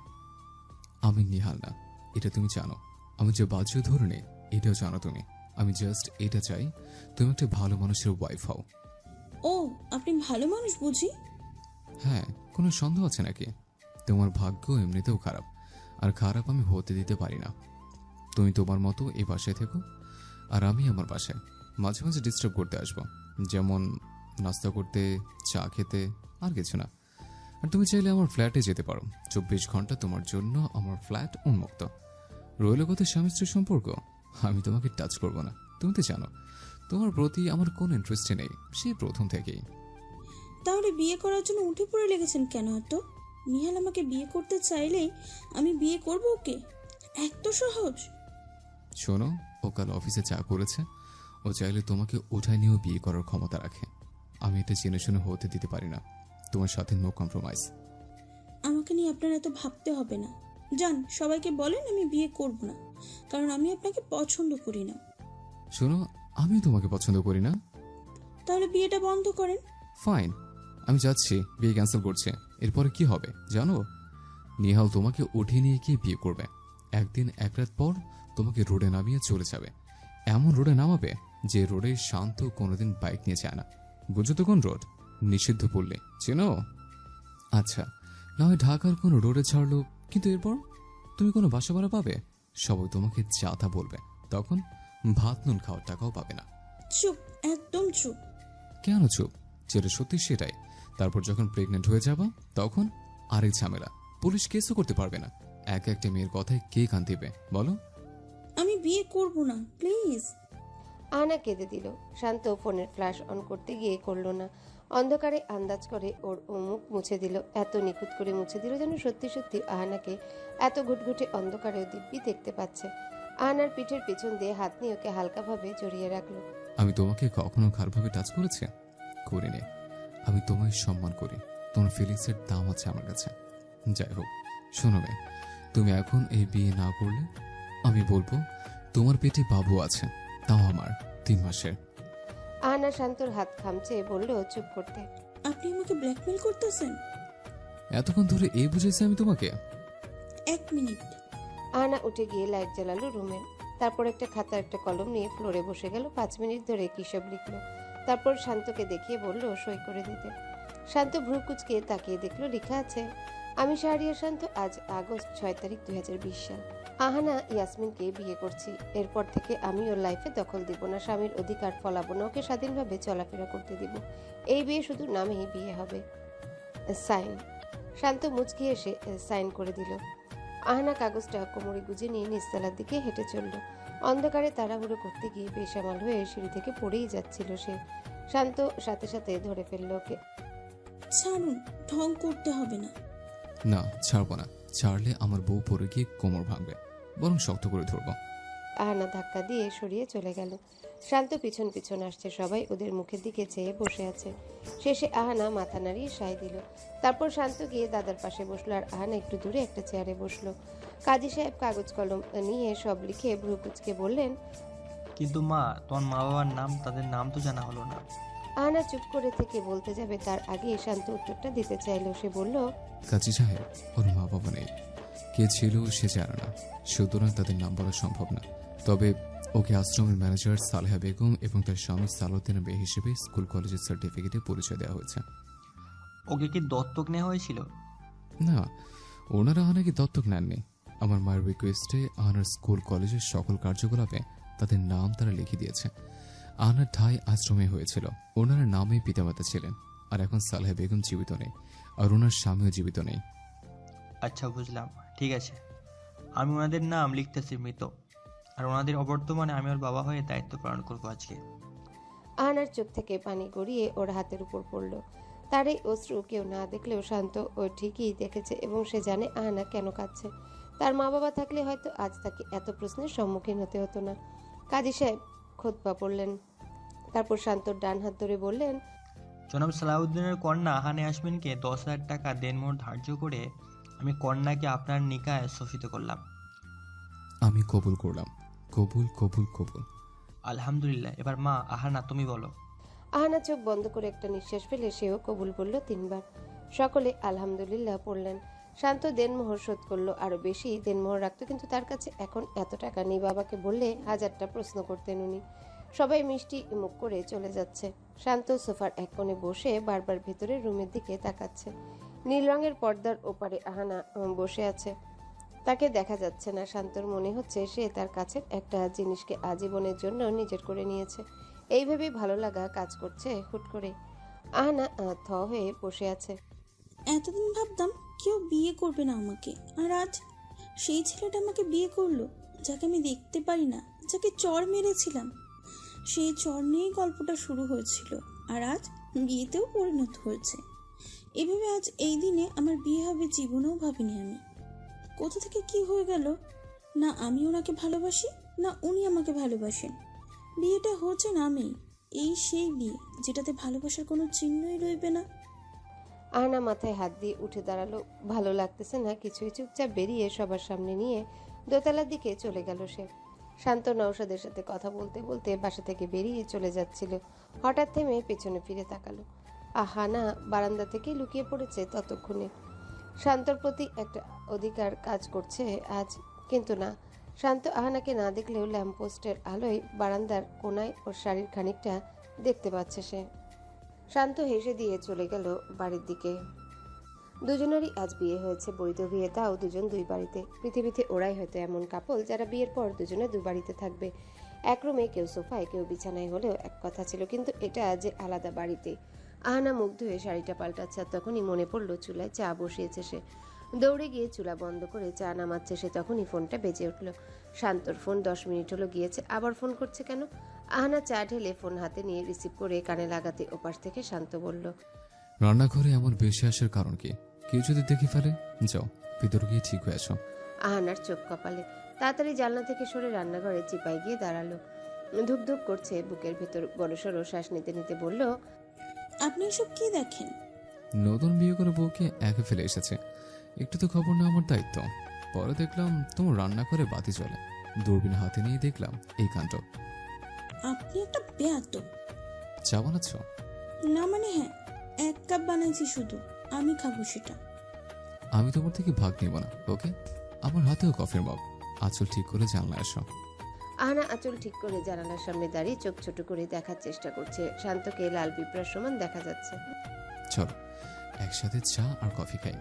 আমি নেহাল না, এটা তুমি জানো। আমি যে বাজে ধরনের এটাও জানো তুমি। আমি জাস্ট এটা চাই তুমি একটা ভালো মানুষের ওয়াইফ হও। ও, আপনি ভালো মানুষ বুঝি? হ্যাঁ, কোনো সন্দেহ আছে নাকি? তোমার ভাগ্য এমনিতেও খারাপ, আর খারাপ আমি হতে দিতে পারি না। তুমি তোমার মতো এই বাসায় থেকো, আর আমি আমার বাসায় মাঝে মাঝে ডিস্টার্ব করতে আসবো, যেমন নাস্তা করতে, চা খেতে, আর কিছু না। আর তুমি চাইলে আমার ফ্ল্যাটে যেতে পারো। 24 ঘন্টা তোমার জন্য আমার ফ্ল্যাট উন্মুক্ত। রইল কথা স্বামী স্ত্রীর সম্পর্ক, আমি তোমাকে টাচ করবো না। তুমি তো জানো তোমার প্রতি আমার কোনো ইন্টারেস্টই নেই সেই প্রথম থেকেই। তাহলে বিয়ে করার জন্য উঠে পড়ে লেগেছেন কেন এত? নিহাল আমাকে বিয়ে করতে চাইলেই আমি বিয়ে করব ওকে? এত সহজ? শোনো, ও কাল অফিসে চা করেছে। ও চাইলে তোমাকে উঠায় নিয়েও বিয়ে করার ক্ষমতা রাখে। আমি এটা জেনে শুনে হতে দিতে পারি না। তোমার সাথে নো কম্প্রোমাইজ। আমাকে নিয়ে আপনার এত ভাবতে হবে না। যান, সবাইকে বলেন আমি বিয়ে করব না, কারণ আমি আপনাকে পছন্দ করি না। শোনো, আমি তোমাকে পছন্দ করি না। তাহলে বিয়েটা বন্ধ করেন। ফাইন, আমি যাচ্ছি, বিয়ে ক্যান্সেল করছে। এরপরে কি হবে জানো? নিহাল তোমাকে উঠিয়ে নিয়ে গিয়ে বিয়ে করবে। একদিন এক রাত পর তোমাকে রোডে নামিয়ে চলে যাবে। এমন রোডে নামাবে যে রোডে শান্ত কোনোদিন বাইক নিয়ে যায় না। বুঝো তো কোন রোড? নিষিদ্ধ পড়লে চেনো? আচ্ছা, না হয় ঢাকার কোনো রোডে ছাড়লো, কিন্তু এরপর তুমি কোনো বাসা ভাড়া পাবে, সবাই তোমাকে যাতা বলবে। তখন ভাত নুন খাওয়ার টাকাও পাবে না। চুপ, একদম চুপ। কেন চুপ? যেটা সত্যি সেটাই। তারপর যখন প্রেগনেন্ট হয়ে যাবা তখন আরেক ঝামেলা, পুলিশ কেসও করতে পারবে না। এক একটা মেয়ের কথায় কে কান দিবে বলো? আমি বিয়ে করব না, প্লিজ। আহনা কেঁদে দিল। শান্ত ফোনের ফ্ল্যাশ অন করতে গিয়ে করলো না। অন্ধকারে আন্দাজ করে ওর মুখ মুছে দিল। এত নিখুঁত করে মুছে দিল যেন সত্যি সত্যি আহনাকে এত ঘুটঘুটে অন্ধকারেও দিব্যি দেখতে পাচ্ছে। আহনার পিঠের পেছন দিয়ে হাত নিয়ে ওকে হালকাভাবে জড়িয়ে রাখলো। আমি তোমাকে কখনো খারাপভাবে টাচ করেছি? করিনি। আমি তোমায় সম্মান করি, তোমার ফিলিংসের দাম আছে আমার কাছে। যাই হোক, শোনো মেয়ে, তুমি এখন এই বিয়ে না করলে আমি বলবো তোমার পেটে বাবু আছে, তাও আমার 3 মাসের। আহনা শান্তর হাত খামচে বলল চুপ করতে। আপনি আমাকে ব্ল্যাকমেল করতেছেন? এতক্ষণ ধরে এই বুঝেছি আমি তোমাকে? 1 মিনিট। আহনা উঠে গিয়ে লাইট জ্বালালো রুমের। তারপর একটা খাতা একটা কলম নিয়ে ফ্লোরে বসে গেল। 5 মিনিট ধরে কি সব লিখলো। তারপর শান্তকে দেখিয়ে বলল সই করে দিতে। শান্ত ভ্রু কুচকে তাকিয়ে দেখলো লেখা আছে, আমি শাহরিয়ার শান্ত, আজ আগস্ট 6 তারিখ 2020 সাল। আহানা ইয়াসমিনকে বিয়ে করছি। এরপর থেকে আমি ওর লাইফে দখল দিব না, স্বামীর অধিকার ফলাবো না, ওকে স্বাধীনভাবে চলাফেরা করতে দিব। এই বিয়ে শুধু নামেই বিয়ে হবে। সাইন। শান্ত মুচকি এসে সাইন করে দিল। আহানা কাগজটা কোমরে গুজে নিয়ে নিচতলার দিকে হেঁটে চলল। অন্ধকারে তাড়াহুড়ো করতে গিয়ে বেসামাল হয়ে সিঁড়ি থেকে পড়েই যাচ্ছিল সে। শান্ত সাথে সাথে ধরে ফেলল ওকে। ছাড়ুন, ঢং করতে হবে না। না, ছাড়বো না। ছাড়লে আমার বউ পড়ে গিয়ে কোমর ভাঙবে, বরং শক্ত করে ধরবো। আহানা ধাক্কা দিয়ে সরিয়ে চলে গেল। শান্ত পিছন পিছন আসছে, সবাই ওদের মুখের দিকে চেয়ে বসে আছে। শেষে আহানা মাথা নাড়িয়ে সায় দিল। তারপর শান্ত গিয়ে দাদার পাশে বসলো, আর আহানা একটু দূরে একটা চেয়ারে বসলো। কাজী সাহেব কাগজ কলম নিয়ে সব লিখে ভ্রু কুচকে বললেন, কিন্তু মা, তোমার মা বাবার নাম, তাদের নাম তো জানা হলো না। আহানা চুপ করে থেকে বলতে যাবে তার আগে শান্ত উত্তরটা দিতে চাইলো। সে বলল, কাজী সাহেব, ওর মা বাবা নেই। কে ছিল সে জানে না, সুতরাং তাদের নাম বলা সম্ভব না। তবে ওকে আশ্রমের ম্যানেজার সালেহা বেগম এবং তার স্বামী সালাউদ্দিনের মেয়ে হিসেবে স্কুল কলেজের সার্টিফিকেটে পরিচয় দেওয়া হয়েছে। ওকে কি দত্তক নেওয়া হয়েছিল? না, ওনারা আহানাকে দত্তক নেননি। আমার মায়ের রিকোয়েস্টে আহানার স্কুল কলেজের সকল কার্যকলাপে তাদের নাম তারা লিখে দিয়েছে। আহানার ঠাই আশ্রমে হয়েছিল। ওনারা নামে পিতামাতা ছিলেন। আর এখন সালেহা বেগম জীবিত নেই, আর ওনার স্বামীও জীবিত নেই। আচ্ছা, বুঝলাম, ঠিক আছে। আমি ওনাদের নাম লিখতেছি মৃত, আর ওনাদের অবর্তমানে আমি ওর বাবা হয়ে দায়িত্ব পালন করবো আজকে। আহানার চোখ থেকে পানি গড়িয়ে ওর হাতের উপর পড়ল। তার এই অশ্রু কেউ না দেখলেও শান্ত ও ঠিকই দেখেছে, এবং সে জানে আহানা কেন কাঁদছে। তার মা বাবা থাকলে হয়তো আজ তাকে এত প্রশ্নের সম্মুখীন হতে হতো না। কাজী সাহেব খুতবা পড়লেন। তারপর শান্তর ডান হাত ধরে বললেন, জনাব সালাউদ্দিনের কন্যা আহানা ইয়াসমিনকে 10,000 টাকা দেনমোহর ধার্য করে আমি কন্যাকে আপনার নিকায় শোষিত করলাম। আমি কবুল করলাম। কবুল কবুল কবুল। আলহামদুলিল্লাহ। এবার মা, আহানা তুমি বলো। আহানা চোখ বন্ধ করে একটা নিঃশ্বাস ফেলে সেও কবুল বলল 3 বার। সকলে আলহামদুলিল্লাহ পড়লেন। শান্ত দেনমোহর শোধ করলো, আরো বেশি দেনমোহর রাখতো, কিন্তু তার কাছে এখন এত টাকা নেই। বাবাকে বললে 1000টা প্রশ্ন করতেন উনি। সবাই মিষ্টি মুখ করে চলে যাচ্ছে। শান্ত সোফার এক কোণে বসে বারবার ভেতরের রুমের দিকে তাকাচ্ছে। নীল রঙের পর্দার ওপারে আহানা বসে আছে। তাকে দেখা যাচ্ছে না। শান্তর মনে হচ্ছে সে তার কাছের একটা জিনিসকে আজীবনের জন্য নিজের করে নিয়েছে। এইভাবেই ভালো লাগা কাজ করছে হুট করে। আহানা থ হয়ে বসে আছে। এতদিন ভাবতাম কেউ বিয়ে করবে না আমাকে, আর আজ সেই ছেলেটা আমাকে বিয়ে করলো, যাকে আমি দেখতে পারি না, যাকে চড় মেরেছিলাম। সেই চড় নিয়েই গল্পটা শুরু হয়েছিল, আর আজ বিয়েতেও পরিণত হয়েছে। এভাবে আজ এই দিনে আমার বিয়ে হবে জীবনেও ভাবিনি আমি। কোথা থেকে কি হয়ে গেল, না আমি ওনাকে ভালোবাসি না উনি আমাকে ভালোবাসেন। বিয়েটা হচ্ছে নামেই, এই সেই বিয়ে যেটাতে ভালোবাসার কোনো চিহ্নই রইবে না। আহানা মাথায় হাত দিয়ে উঠে দাঁড়ালো। ভালো লাগতেছে না কিছুই। চুপচাপ বেরিয়ে সবার সামনে নিয়ে দোতলার দিকে চলে গেল সে। শান্ত নওশাদের সাথে কথা বলতে বলতে বাসা থেকে বেরিয়ে চলে যাচ্ছিল। হঠাৎ থেমে পেছনে ফিরে তাকালো। আহানা বারান্দা থেকে লুকিয়ে পড়েছে ততক্ষণে। শান্তর প্রতি একটা অধিকার কাজ করছে আজ, কিন্তু না। শান্ত আহানাকে না দেখলেও ল্যাম্পপোস্টের আলোয় বারান্দার কোনায় ওর শাড়ির খানিকটা দেখতে পাচ্ছে সে। শান্ত হেসে দিয়ে চলে গেল বাড়ির দিকে। দুজনেরই আজ বিয়ে হয়েছে, বৈধ বিয়ে, তাও দুজন দুই বাড়িতে। পৃথিবীতে ওরাই হয়তো এমন কাপল যারা বিয়ের পর দুজনে দুই বাড়িতে থাকবে। এক রুমে, কেউ সোফায় কেউ বিছানায় হলেও এক কথা ছিল, কিন্তু এটা যে আলাদা বাড়িতে। আহানা মুগ্ধ হয়ে শাড়িটা পাল্টাচ্ছে, আর তখনই মনে পড়লো চুলায় চা বসিয়েছে সে। দৌড়ে গিয়ে চুলা বন্ধ করে চা নামাচ্ছে সে, তখনই ফোনটা বেজে উঠল। শান্তর ফোন। 10 মিনিট হলো গিয়েছে, আবার ফোন করছে কেন? আহানা চা ঢেলে ফোন হাতে নিয়ে রিসিভ করে কানে লাগাতে ওপাশ থেকে শান্ত বলল, রান্নাঘরে এমন বেশি আসার কারণ কি? কেউ যদি দেখে ফেলে? যাও ভিতর গিয়ে ঠিক হয়ে আসো। আহানার চোখ কপালে। তাড়াতাড়ি জানলা থেকে সরে রান্নাঘরে চিপায় গিয়ে দাঁড়ালো। ধুকধুক করছে বুকের ভেতর। বড়সড় শ্বাস নিতে নিতে বলল, আপনি এসব কি দেখেন? নতুন বিয়ে করে বউকে একে ফেলে এসেছে, একটু তো খবর না আমার দায়িত্ব। পরে দেখলাম তোমার রান্না করে বাতি চলে, দূরবীন হাতে নিয়ে দেখলাম এই কাণ্ড। আপনি একটা বেয়াদব। চা বানাচ্ছ? না মানে হ্যাঁ, 1 কাপ বানাইছি, শুধু আমি খাবো সেটা। আমি তোমার থেকে ভাগ নিব না, ওকে? আমার হাতেও কফির মগ। আঁচল ঠিক করে জানলায় আসো। আহানা আঁচল ঠিক করে জানালার সামনে দাঁড়িয়ে চোখ ছোট করে দেখার চেষ্টা করছে। শান্তকে লাল পিঁপড়ার সমান দেখা যাচ্ছে। চলো একসাথে চা আর কফি খাই।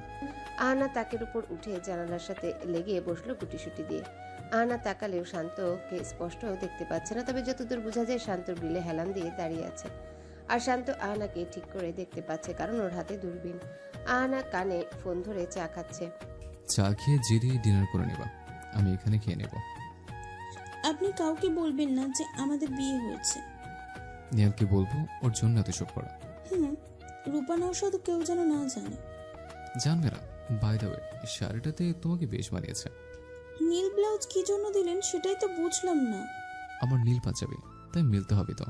আহানা তাকের উপর উঠে জানালার সাথে লেগে বসলো গুটিসুটি দিয়ে। আহানা তাকালেও শান্তকে স্পষ্ট দেখতে পাচ্ছে না, তবে যতদূর বোঝা যায় শান্তর গ্রিলে হেলান দিয়ে দাঁড়িয়ে আছে। আর শান্ত আহানাকে ঠিক করে দেখতে পাচ্ছে, কারণ ওর হাতে দূরবীন। আহানা কানে ফোন ধরে চা খাচ্ছে। চা খেয়ে জিরিয়ে ডিনার করে নেবা, আমি এখানে খেয়ে নেব। আপনি কাউকে বলবেন না যে আমাদের বিয়ে হয়েছে। নিহালকে বলবো ওর জন্য এত সব করা? রূপা নওশাদ কেউ যেন না জানে। জানবে না। বাই দ্য ওয়ে, শাড়িটাতে তোমাকে বেশ মানিয়েছে। নীল ব্লাউজ কি জন্য দিলেন সেটাই তো বুঝলাম না। আমার নীল পাঞ্জাবি, তাই মিলতে হবে তো।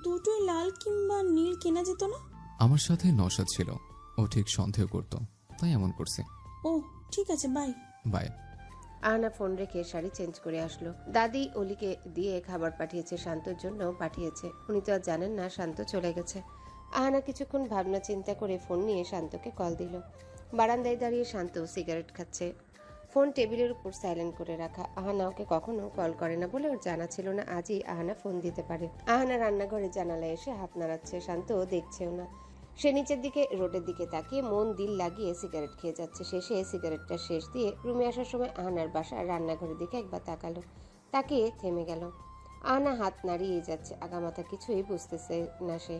দুটোই লাল কিংবা নীল কেনা যেত না? আমার সাথে নওশাদ ছিল, ও ঠিক সন্দেহ করত, তাই এমন করছে। ও ঠিক আছে, বাই বাই। আহানা ফোন রেখে শাড়ি চেঞ্জ করে আসলো। দাদি অলিকে দিয়ে খাবার পাঠিয়েছে, শান্তর জন্য পাঠিয়েছে। উনি তো আর জানেন না শান্ত চলে গেছে। আহানা কিছুক্ষণ ভাবনা চিন্তা করে ফোন নিয়ে শান্তকে কল দিল। বারান্দায় দাঁড়িয়ে শান্ত সিগারেট খাচ্ছে, ফোন টেবিলের উপর সাইলেন্ট করে রাখা। আহানা ওকে কখনো কল করে না বলে ওর জানা ছিল না আজই আহানা ফোন দিতে পারে। আহানা রান্নাঘরে জানালায় এসে হাত নাড়াচ্ছে, শান্ত দেখছেও না। সে নিচের দিকে রোডের দিকে তাকিয়ে মন দিল লাগিয়ে সিগারেট খেয়ে যাচ্ছে। শেষে সিগারেটটা শেষ দিয়ে রুমে আসার সময় আহানার বাসার রান্নাঘরের দিকে একবার তাকালো, তাকিয়ে থেমে গেল। আহানা হাত নাড়িয়ে যাচ্ছে, আগামাথা কিছুই বুঝতেছে না সে।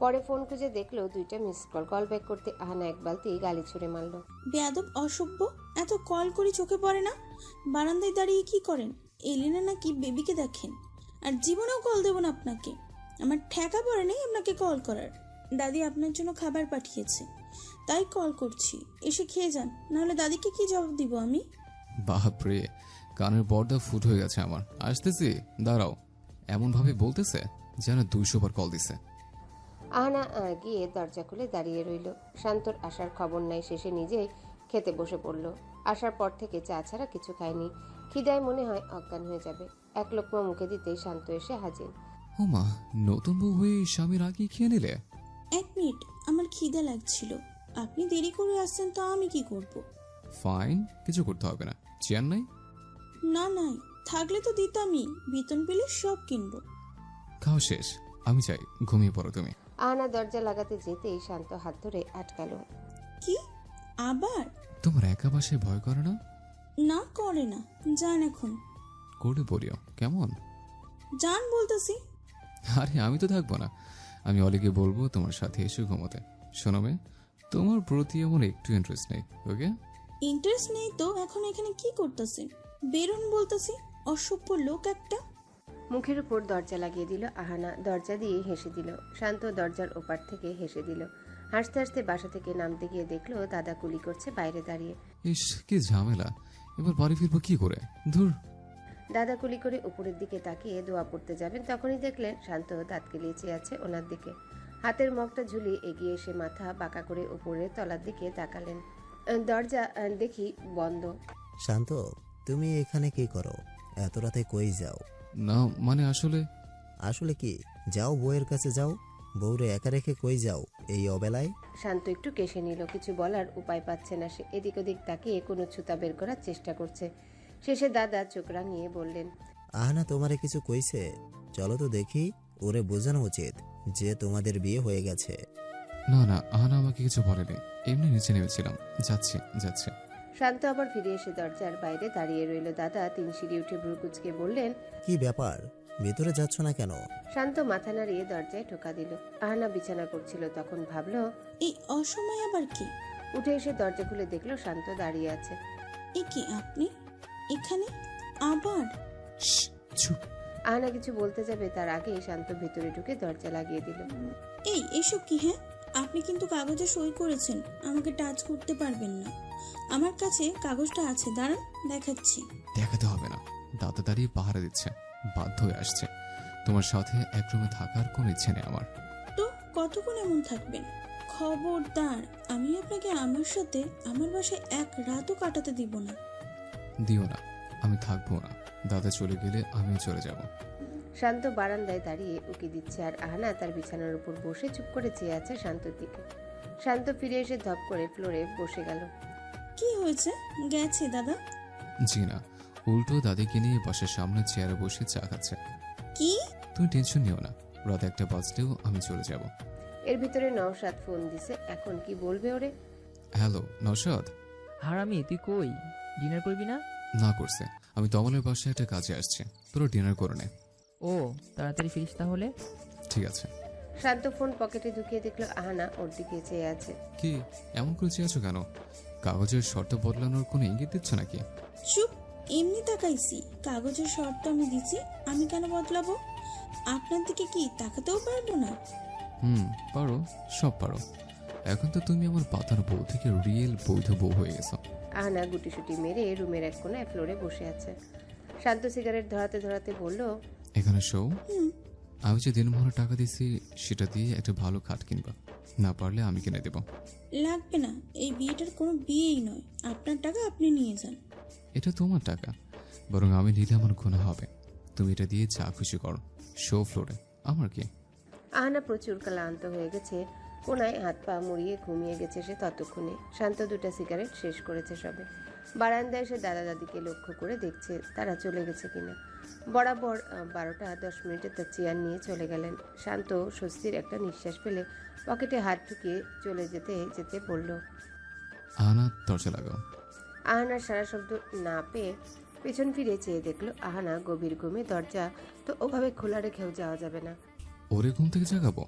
পরে ফোন খুঁজে দেখলো 2টা মিস কল। কল ব্যাক করতে আহানা এক বালতি গালি ছুঁড়ে মারলো। বেয়াদব, অসভ্য, এত কল করি চোখে পড়ে না? বারান্দায় দাঁড়িয়ে কি করেন? এলিনা নাকি বেবিকে দেখেন? আর জীবনেও কল দেব না আপনাকে। আমার ঠেকা পড়ে নেই আপনাকে কল করার। দাদি আপনার জন্য খাবার পাঠিয়েছে, তাই কল করছি, এসে খেয়ে যান, নাহলে দাদিকে কি জবাব দিব আমি? বাপরে, কানের পর্দা ফুট হয়ে গেছে আমার। আসতেছি, দাঁড়াও। এমন ভাবে বলতেছে যেন 200 বার কল দিছে। আহানা গিয়ে দরজা খুলে দাঁড়িয়ে রইল। শান্তর আসার খবর নাই। শেষে নিজেই খেতে বসে পড়ল। আসার পর থেকে চা ছাড়া কিছু খায়নি। খিদায় মনে হয় অজ্ঞান হয়ে যাবে। এক লোকমা মুখে দিতেই শান্ত এসে হাজির। ও মা, নতুন বউ হয়ে স্বামীর আগে খেয়ে নিলে? 1 মিনিট, আমার খিদে লাগছিল। আপনি দেরি করে আসছেন তো আমি কি করব? ফাইন, কিছু করতে হবে না। চেয়ার নাই? না নাই, থাকলে তো দিতামই। বেতন পেলে সব কিনবো। খাওয়া শেষ, আমি চাই ঘুমিয়ে পড়ো তুমি। আহানা দরজা লাগাতে যেতেই শান্ত হাত ধরে আটকালো। কি আবার? তোমার একা বাসায় ভয় করে না? না করে না, যান এখন। করে বলিও কেমন? যান বলতেছি। আরে আমি তো থাকবো না, আমি অলিকে বলবো তোমার সাথে এসে ঘুমোতে। শোনো মেয়ে, তোমার প্রতি আমার একটু ইন্টারেস্ট নেই। ওকে? ইন্টারেস্ট নেই তো এখন এখানে কি করতেছেন? বেরোন বলতেছি, অসভ্য লোক একটা। মুখের উপর দরজা লাগিয়ে দিল আহানা। দরজা দিয়ে হেসে দিল। শান্ত দরজার ওপার থেকে হেসে দিল। হাসতে হাসতে বাসা থেকে নামতে গিয়ে দেখলো দাদা কুলি করছে বাইরে দাঁড়িয়ে। ইস, কি ঝামেলা, এবার বাড়ি ফিরবো কি করে? ধুর। দাদা কুলি করে উপরের দিকে তাকিয়ে দোয়া পড়তে যাবেন, তখনই দেখলেন শান্ত দাঁত কেলিয়ে চেয়ে আছে ওনার দিকে। হাতের মগটা ঝুলিয়ে এগিয়ে এসে মাথা বাঁকা করে উপরের তলার দিকে তাকালেন। দরজা দেখি বন্ধ। শান্ত, তুমি এখানে কি করো? এত রাতে কই যাও? না মানে আসলে আসলে কি? যাও বউয়ের কাছে যাও। বউরে একা রেখে কই যাও এই অবেলায়? শান্ত একটু কেশে নিল। কিছু বলার উপায় পাচ্ছে না সে। এদিক ওদিক তাকিয়ে কোনো ছুতা বের করার চেষ্টা করছে। শেষে দাদা চোখ রাঙিয়ে বললেন, আহনা তোমারে কিছু কইছে? চলো তো দেখি। ওরে বোঝানো উচিত যে তোমাদের বিয়ে হয়ে গেছে। না না, আহানা আমাকে কিছু বলেনি, এমনি নিচে নেমেছিলাম। যাচ্ছে। শান্ত আবার ফিরে এসে দরজার বাইরে দাঁড়িয়ে রইল। দাদা 3 সিঁড়ি উঠে ভ্রু কুঁচকে বললেন, কি ব্যাপার, ভিতরে যাচ্ছ না কেন? শান্ত মাথা নাড়িয়ে দরজায় ঠোকা দিল। আহানা বিছানা করছিল, তখন ভাবলো এই অসময় আবার কি? উঠে এসে দরজা খুলে দেখলো শান্ত দাঁড়িয়ে আছে। এ কি আপনি এখানে আবার? চুপ। আহানা কিছু বলতে যাবে তার আগে শান্ত ভিতরে ঢুকে দরজা লাগিয়ে দিল। এই এসব কি? হ্যাঁ, আপনি কিন্তু কাগজে সই করেছেন, আমাকে টাচ করতে পারবেন না। আমার কাছে কাগজটা আছে, দাঁড়ান দেখাচ্ছি। দেখাতে হবে না, দাদা দাঁড়িয়ে পাহারা দিচ্ছে, বাধ্য হয়ে আসছে। তোমার সাথে এক রুমে থাকার কোনো ইচ্ছে নেই আমার। তো কতক্ষণ এমন থাকবেন? খবরদার, আমি আপনাকে আমার সাথে আমার বাসায় 1 রাতও কাটাতে দিব না। দিও না, আমি থাকবো না। দাদা চলে গেলে আমিও চলে যাব। শান্ত বারান্দায় দাঁড়িয়ে উকি দিচ্ছে আর আহানা তার বিছানার উপর বসে চুপ করে চেয়ে আছে শান্তর দিকে। শান্ত ফিরে এসে ধপ করে ফ্লোরে বসে গেল। কি হয়েছে? গেছে দাদা? জি না, উল্টো দাদিকে নিয়ে বাসার সামনে চেয়ারে বসে চা খাচ্ছে। কি? তুমি টেনশন নিও না, রাত 1টা বাজলেও আমি চলে যাব। এর ভিতরে নওশাদ ফোন দিছে। এখন কি বলবে ওরে? হ্যালো নওশাদ। হারামি, তুই কই? ডিনার করবি না? না করছে, আমি তমলের বাসায় একটা কাজে আসছি, তোরা ডিনার করে নে। ও, তাড়াতাড়ি ফিরিস তাহলে। ঠিক আছে। শান্ত ফোন পকেটে ঢুকিয়ে দেখলো আহানা ওর দিকে চেয়ে আছে। কি এমন করে চেয়েছো কেন? কাগজের শর্ত বদলানোর কোনো ইঙ্গিত দিচ্ছ নাকি? চুপ, এমনি তাকাইছি। কাগজের শর্ত আমি দিছি, আমি কেন বদলাবো? আপনার দিকে কি তাকাতেও পারবো না? পারো, সব পারো। এখন তো তুমি আমার পাতার বউ থেকে রিয়েল বৈধ বউ হয়ে গেছো। আহানা গুটিসুটি মেরে রুমের এক কোনায় ফ্লোরে বসে আছে। শান্ত সিগারেট ধরাতে ধরাতে বলল, এখানে শো, আমি যে দিনমহরে টাকা দিছি সেটা দিয়ে একটা ভালো খাট কিনবা, না পারলে আমি কিনে দেব। লাগবে না, এই বিয়েটার কোনো বিয়েই নয়। আপনার টাকা আপনি নিয়ে যান। এটা তোমার টাকা, বরং আমি নিলে আমার গুনাহ হবে। তুমি এটা দিয়ে যা খুশি করো, শো ফ্লোরে, আমার কি? আহানা প্রচুর ক্লান্ত হয়ে গেছে। কোনায় হাত পা মুড়িয়ে ঘুমিয়ে গেছে সে ততক্ষণে। শান্ত 2টা সিগারেট শেষ করেছে সবে। বারান্দায় এসে দাদা দাদিকে লক্ষ্য করে দেখছে তারা চলে গেছে কিনা। বরাবর 12টা 10 মিনিটে তার চেয়ার নিয়ে চলে গেলেন। শান্ত স্বস্তির একটা নিঃশ্বাস ফেলে পকেটে হাত ঢুকিয়ে চলে যেতে যেতে বলল, আহানা দরজা লাগাও। আহানার সারা শব্দ না পেয়ে পেছন ফিরে চেয়ে দেখলো আহানা গভীর ঘুমে। দরজা তো ওভাবে খোলা রেখেও যাওয়া যাবে না। ওরে ঘুম থেকে জাগাবো?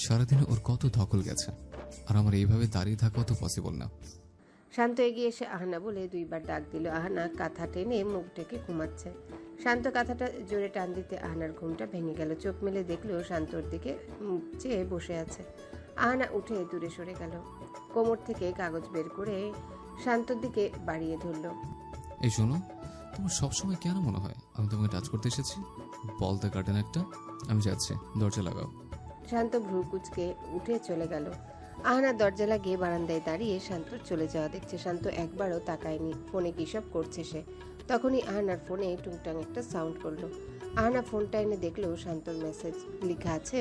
সারাদিনে ওর কত ধকল গেছে, আর আমার এইভাবে দাঁড়িয়ে থাকাও তো পসিবল না। শান্ত এগিয়ে এসে আহানা বলে 2বার ডাক দিল। আহানা কাঁথা টেনে মুখ ঢেকে ঘুমাচ্ছে। শান্ত কাঁথাটা জোরে টান দিতে আহানার ঘুমটা ভেঙে গেল। চোখ মেলে দেখলো শান্তর দিকে চেয়ে বসে আছে। আহানা উঠে দূরে সরে গেল। কোমর থেকে কাগজ বের করে শান্তর দিকে বাড়িয়ে ধরল। এই শোনো, তোমার সবসময় কেন মনে হয় আমি তোমাকে টাচ করতে এসেছি? বলতে কাটেন একটা। আমি যাচ্ছি, দরজা লাগাও। শান্ত ভ্রু কুচকে উঠে চলে গেল। আহানা দরজা লাগিয়ে বারান্দায় দাঁড়িয়ে শান্তর চলে যাওয়া দেখছে। শান্ত একবারও তাকায়নি ফোনে কী সব করছে সে। তখনই আহানার ফোনে টুংটাং একটা সাউন্ড করলো। আহানা ফোনটা এনে দেখলো শান্তর মেসেজ। লেখা আছে,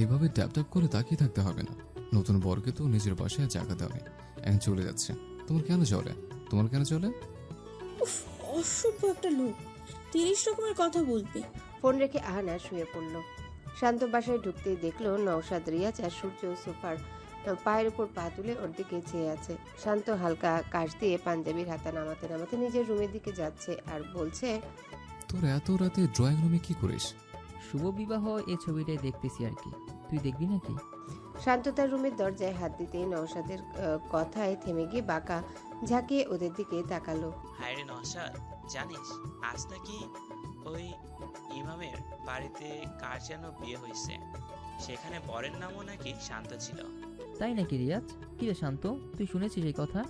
এভাবে ট্যাপ ট্যাপ করে তাকিয়ে থাকতে হবে না। নতুন বরকে তো নিজের বাসায় জায়গা দেওয়া নেই, এখন চলে যাচ্ছে। তোমার কেন চলে? উফ, অসভ্য একটা লোক, 30 রকমের কথা বলবে। ফোন রেখে আহানা শুয়ে পড়ল। শান্ত বাসায় ঢুকতেই দেখলো নওশাদ, রিয়াজ আর সূর্য সোফার পায়ের উপর পা তুলে ওর দিকে চেয়ে আছে। শান্ত হালকা কাশ দিয়ে পাঞ্জাবির হাতা নামাতে নামাতে নিজের রুমের দিকে যাচ্ছে আর বলছে, তোর এত রাতে ড্রয়িং রুমে কি করিস? শুভ বিবাহ এই ছবিটাই দেখতেছি আর কি, তুই দেখবি নাকি? শান্ত তার রুমের দরজায় হাত দিতে নওশাদের কথায় থেমে গিয়ে বাঁকা ঝাঁকিয়ে ওদের দিকে তাকালো। হায় রে নওশাদ, জানিস আজ নাকি ওই ইমামের বাড়িতে কার যেন বিয়ে হয়েছে, সেখানে বরের নামও নাকি শান্ত ছিল। তাই নাকি রিয়াজ? কি রে শান্ত, তুই শুনেছিস এই কথা?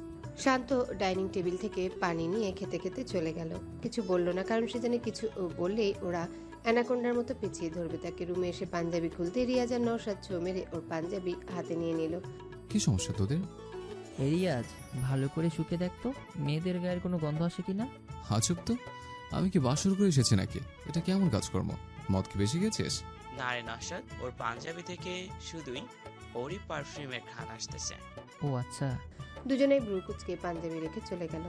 শান্ত ডাইনিং টেবিল থেকে পানি নিয়ে খেতে খেতে চলে গেল। কিছু বলল না, কারণ সে জানে কিছু বললেই ওরা অ্যানাকোন্ডার মতো পিছিয়ে ধরবে তাকে। রুমে এসে পাঞ্জাবি খুলতে রিয়াজ আর নওশাদ ছো মেরে ওর পাঞ্জাবি হাতে নিয়ে নিল। কি সমস্যা তোদের? এই রিয়াজ, ভালো করে শুকে দেখতো মেয়েদের গায়ের কোনো গন্ধ আসে কিনা। হাচুপ তো, আমি কি বাসর করে এসেছি নাকি? এটা কেমন কাজকর্ম? মদ কি বেশি গেছিস? না রে নওশাদ, ওর পাঞ্জাবি থেকে শুধুই ওরই পারফিউমের ঘ্রাণ আসতেছে। ও আচ্ছা। দুজনেই ব্রুকুচকে পাঞ্জাবি রেখে চলে গেল।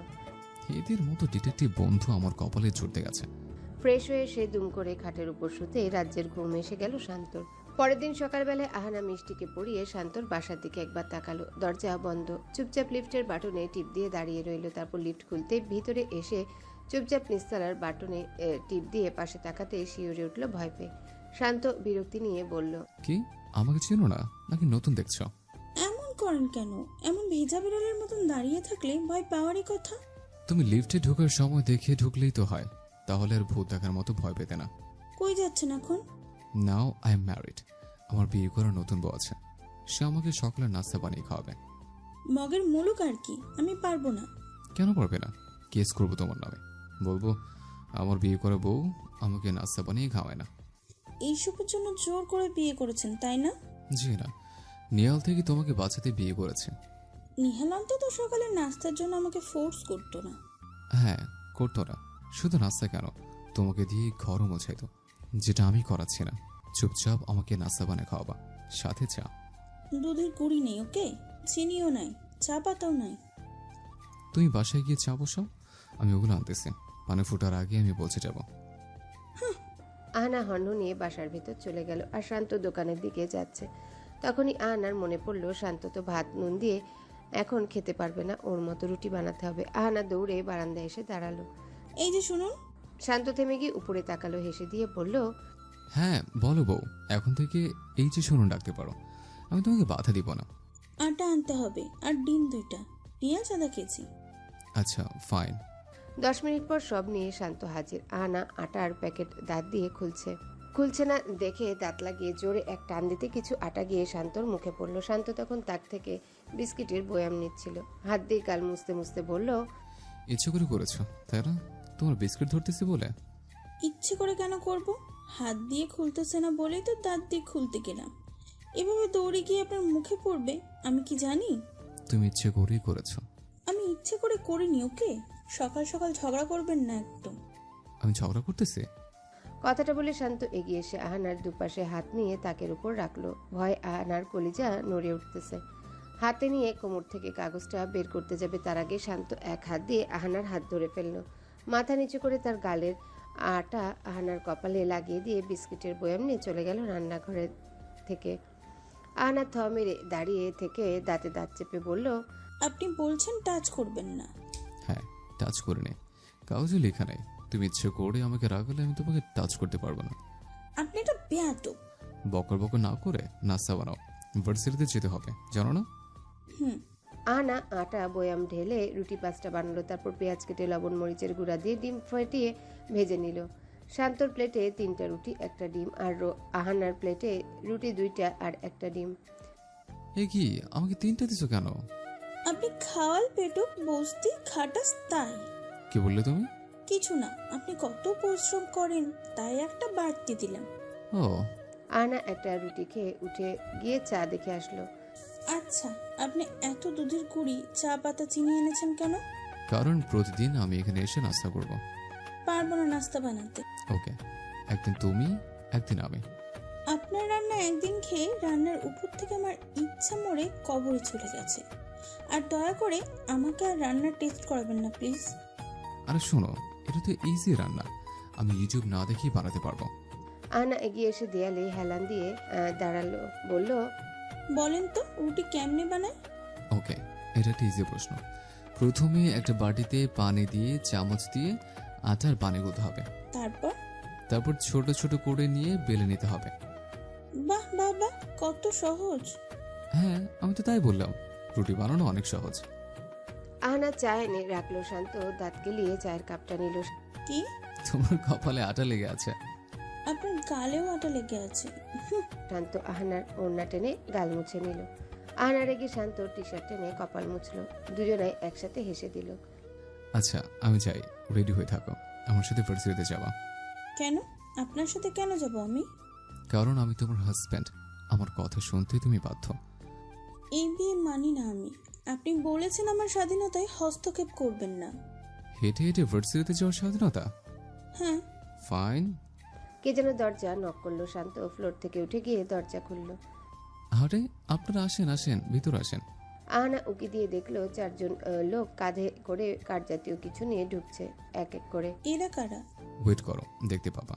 এদের মতো ডিটেকটিভ বন্ধু আমার কপালে জুড়তে গেছে। ফ্রেশ হয়ে সে দুম করে খাটের উপর শুতে রাজ্যের ঘুম এসে গেল শান্তর। পরের দিন সকালবেলায় আহানা মিষ্টিকে পড়িয়ে শান্তর বাসার দিকে একবার তাকালো। দরজা বন্ধ। চুপচাপ লিফটের বাটনে টিপ দিয়ে দাঁড়িয়ে রইল। তারপর লিফট খুলতে ভিতরে এসে চুপচাপ নিস্তারার বাটনে টিপ দিয়ে পাশে তাকাতে শিউরে উঠল ভয় পেয়ে। শান্ত বিরক্তি নিয়ে বলল, কি আমাকে চেনো না নাকি নতুন দেখছো? এমন করেন কেন? এমন ভেজা বিড়ালের মতন দাঁড়িয়ে থাকলে ভয় পাওয়ারই কথা। তুমি লিফটে ঢোকার সময় দেখে ঢুকলেই তো হয়, তাহলে আর ভূত দেখার মতো ভয় পেতে না। কই যাচ্ছেন এখন? Now I am married. আমার বিয়ে করার নতুন বউ আছে, সে আমাকে সকালে নাস্তা বানিয়ে খাওয়াবে। মগের মুলুক আর কি, আমি পারবো না। কেন পারবে না? কেস করবো তোমার নামে, বলবো আমার বিয়ে করা বউ আমাকে নাস্তা বানিয়ে খাওয়ায় না। এইসবের জন্য জোর করে বিয়ে করেছেন তাই না? জি না, নিয়াল থেকে তোমাকে বাঁচাতে বিয়ে করেছে। নিহাল অন্তত সকালে নাস্তার জন্য আমাকে ফোর্স করতো না। হ্যাঁ করতো না, শুধু নাস্তা কেন, তোমাকে দিয়ে ঘরও মোছাইতো, যেটা আমি করাচ্ছি না। চুপচাপ আমাকে নাস্তা বানিয়ে খাওয়াবা, সাথে চা। দুধের গুঁড়ি নেই, ওকে? চিনিও নাই, চা পাতাও নাই। তুমি বাসায় গিয়ে চা বসাও, আমি ওগুলো আনতেছি। পানি ফোটার আগে আমি বলতে যাব। আহানা হর্ন নিয়ে বাসার ভেতর চলে গেল আর শান্ত দোকানের দিকে যাচ্ছে। তখনই আহানার মনে পড়লো শান্ত তো ভাত নুন দিয়ে এখন খেতে পারবে না, ওর মতো রুটি বানাতে হবে। আহানা দৌড়ে বারান্দায় এসে দাঁড়ালো। এই যে শুনুন। শান্ত থেমে গিয়ে উপরে তাকালো, হেসে দিয়ে বলল, হ্যাঁ বলো বউ, এখন থেকে এই যে শুনুন ডাকতে পারো, আমি তোমাকে বাধা দিব না। আটা আনতে হবে আর ডিম 2টা, পেঁয়াজ আদা কেজি। আচ্ছা ফাইন। 10 মিনিট পর সব নিয়ে শান্ত হাজির। আহানা আটার প্যাকেট দাঁত দিয়ে খুলছে না দেখে দাঁত লাগিয়ে জোরে এক টান দিতে কিছু আটা গিয়ে শান্তর মুখে পড়লো। শান্ত তখন তাক থেকে বিস্কিটের বয়াম নিচ্ছিল, হাত দিয়ে গাল মুছতে মুছতে বলল, ইচ্ছে করে করেছো তাই না? তোমার বিস্কুট ধরতেছি বলে? ইচ্ছে করে কেন করব? হাত দিয়ে খুলতেছে না বলেই তো দাঁত দিয়ে খুলতে গেলাম। এভাবে দৌড়ে গিয়ে আপনার মুখে পড়বে আমি কি জানি? তুমি ইচ্ছে করেই করেছো। আমি ইচ্ছে করে করিনি, ওকে? সকাল সকাল ঝগড়া করবেন না একদম। আমি ঝগড়া করতেছি? কথাটা বলে শান্ত এগিয়ে এসে আহানার দুপাশে হাত নিয়ে তাকের উপর রাখলো। ভয় আহানার কলিজা নড়ে উঠতেছে। হাতে নিয়ে কোমর থেকে কাগজটা বের করতে যাবে, তার আগে শান্ত এক হাত দিয়ে আহানার হাত ধরে ফেললো। মাথা নিচু করে তার গালের আটা আহানার কপালে লাগিয়ে দিয়ে বিস্কিটের বয়াম নিয়ে চলে গেল রান্নাঘরের থেকে। আহানা থ মেরে দাঁড়িয়ে থেকে দাঁতে দাঁত চেপে বলল, আপনি বলছেন টাচ করবেন না? হ্যাঁ টাচ করে নে, কাগজে লেখা নেই। তুমি ইচ্ছে করে আমাকে রাগালে আমি তোমাকে টাচ করতে পারবো না। আপনি এটা বেয়াদব। বকর বকর না করে নাস্তা বানাও, ভার্সিটিতে যেতে হবে জানো না? আহানা আটা বয়াম ঢেলে রুটি 5টা বানালো, তারপর পেঁয়াজ কেটে লবণ মরিচের গুঁড়া দিয়ে ডিম ফেটিয়ে ভেজে নিল। শান্তর প্লেটে 3টা রুটি 1টা ডিম আর আহানার প্লেটে রুটি 2টা আর 1টা ডিম। এ কি আমাকে 3টা দিছো কেন? আপনি খাওয়াল পেটক বস্তি খাটাস তাই। কি বললে তুমি? কিছু না, আপনি কত পরিশ্রম করেন তাই একটা বাড়তি দিলাম। ও। আহানা একটা রুটি খেয়ে উঠে গিয়ে চা দেখে আসলো। আচ্ছা, আপনি এত দুধের কুড়ি, চা পাতা, চিনি এনেছেন কেন? কারণ প্রতিদিন আমি এখানে এসে নাস্তা করব। পারবো না নাস্তা বানাতে। ওকে, একদিন তুমি, একদিন আমি। আপনার রান্না একদিন খেয়ে রান্নার উপর থেকে আমার ইচ্ছা মরে কবরে চলে গেছে। আর দয়া করে আমাকে আর রান্নার টেস্ট করাবেন না প্লিজ। আরে শোনো, এটা তো ইজি রান্না, আমি ইউটিউব না দেখেই বানাতে পারবো। আহনা এগিয়ে এসে দেয়ালে হেলান দিয়ে দাঁড়ালো, বলল, বলেন তো রুটি কেমনে বানায়? ওকে, এটা একটা ইজি প্রশ্ন। প্রথমে একটা বাটিতে পানি দিয়ে চামচ দিয়ে আটার পানি গুলতে হবে। তারপর ছোট ছোট করে নিয়ে বেলে নিতে হবে। বাহ বাহ বাহ, কত সহজ। হ্যাঁ, আমি তো তাই বললাম, রুটি বানানো অনেক সহজ। আহনা চা এনে রাখলো। শান্ত দাঁত গেলিয়ে চায়ের কাপটা নিল। কি? তোমার কপালে আটা লেগে আছে। আপনার গালেও আটা লেগে আছে। শান্ত আহনার ওড়না টেনে গাল মুছে নিল। আহনা রেগে শান্ত টি শার্ট টেনে কপাল মুছলো। দুজনাই একসাথে হেসে দিল। আচ্ছা, আমি যাই, রেডি হয়ে থাকো, আমার সাথে ভার্সিটিতে যাবা। কেন? আপনার সাথে কেন যাব আমি? কারণ আমি তোমার হাজব্যান্ড, আমার কথা শুনতে তুমি বাধ্য। এই বিয়ে মানি না আমি। আপনি বলেছেন আমার স্বাধীনতায় হস্তক্ষেপ করবেন না। হেঁটে হেঁটে ভার্সিটিতে যাওয়ার স্বাধীনতা? হ্যাঁ। ফাইন। কে যেন দরজা নক করলো। শান্ত ফ্লোর থেকে উঠে গিয়ে দরজা খুললো। আরে আপনারা আসেন আসেন, ভিতর আসেন। আহনা উকি দিয়ে দেখলো চারজন লোক কাঁধে করে কাঠ জাতীয় কিছু নিয়ে ঢুকছে এক এক করে। এরা কারা? ওয়েট করো, দেখতে পাবা।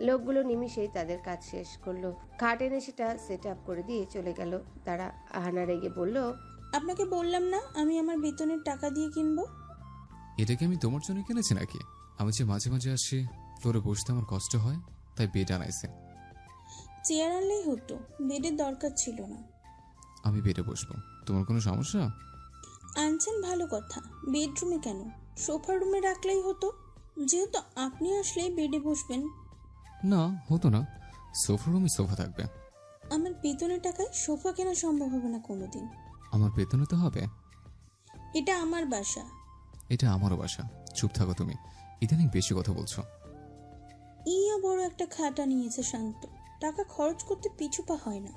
লোকগুলো নিমিষেই তাদের কাজ শেষ করলো। খাট এনে সেটা সেট আপ করে দিয়ে চলে গেল তারা। আহনা রেগে বলল, আপনাকে বললাম না আমি আমার বেতনের টাকা দিয়ে কিনবো। এটা কি আমি তোমার জন্য কিনেছি নাকি? আমি যে মাঝে মাঝে আসি, ফ্লোরে বসতে আমার কষ্ট হয়, তাই বেড আনাইছে। চেয়ার আনলেই হতো, বেডের দরকার ছিল না। আমি বেডে বসবো, তোমার কোনো সমস্যা? আনছেন ভালো কথা, বেডরুমে কেন? সোফা রুমে রাখলেই হতো। যেহেতু আপনি আসলে বেডে বসবেন। না, হতো না, সোফা রুমে সোফা থাকবে। আমার বেতনের টাকায় সোফা কেনা সম্ভব হবে না কোনোদিন। আমার বেতনে তো হবে। এটা আমার বাসা। এটা আমারও বাসা। চুপ থাকো তুমি, ইদানিং বেশি কথা বলছো। ইয়া বড় একটা খাটা নিয়েছে শান্ত, টাকা খরচ করতে পিছু পা হয় না।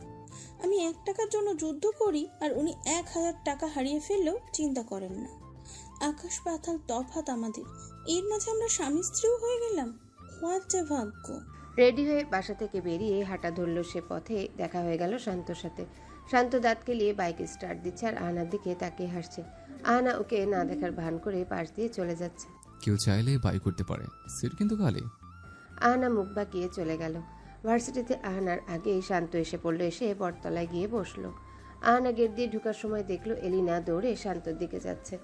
আমি 1 টাকার জন্য যুদ্ধ করি আর উনি 1000 টাকা হারিয়ে ফেললেও চিন্তা করেন না। আকাশ পাতাল তফাৎ আমাদের। এর মাঝে আমরা স্বামী স্ত্রীও হয়ে গেলাম। হোয়াট এ ভাগ্য। রেডি হয়ে বাসা থেকে বেরিয়ে হাঁটা ধরল সে। পথে দেখা হয়ে গেল শান্তর সাথে। শান্ত দাঁত কেলিয়ে বাইক স্টার্ট দিচ্ছে আর আহনার দিকে তাকিয়ে হাসছে। আহনা ওকে না দেখার ভান করে পাশ দিয়ে চলে যাচ্ছে। কেউ চাইলে বাই করতে পারে, সিট কিন্তু খালি। আহনা মুখ বাঁকিয়ে চলে গেল। ভার্সিটিতে আহনার আগেই শান্ত এসে পড়লো। এসে বটতলায় গিয়ে বসলো। আহনা গেট দিয়ে ঢুকার সময় দেখলো এলিনা দৌড়ে শান্তর দিকে যাচ্ছে।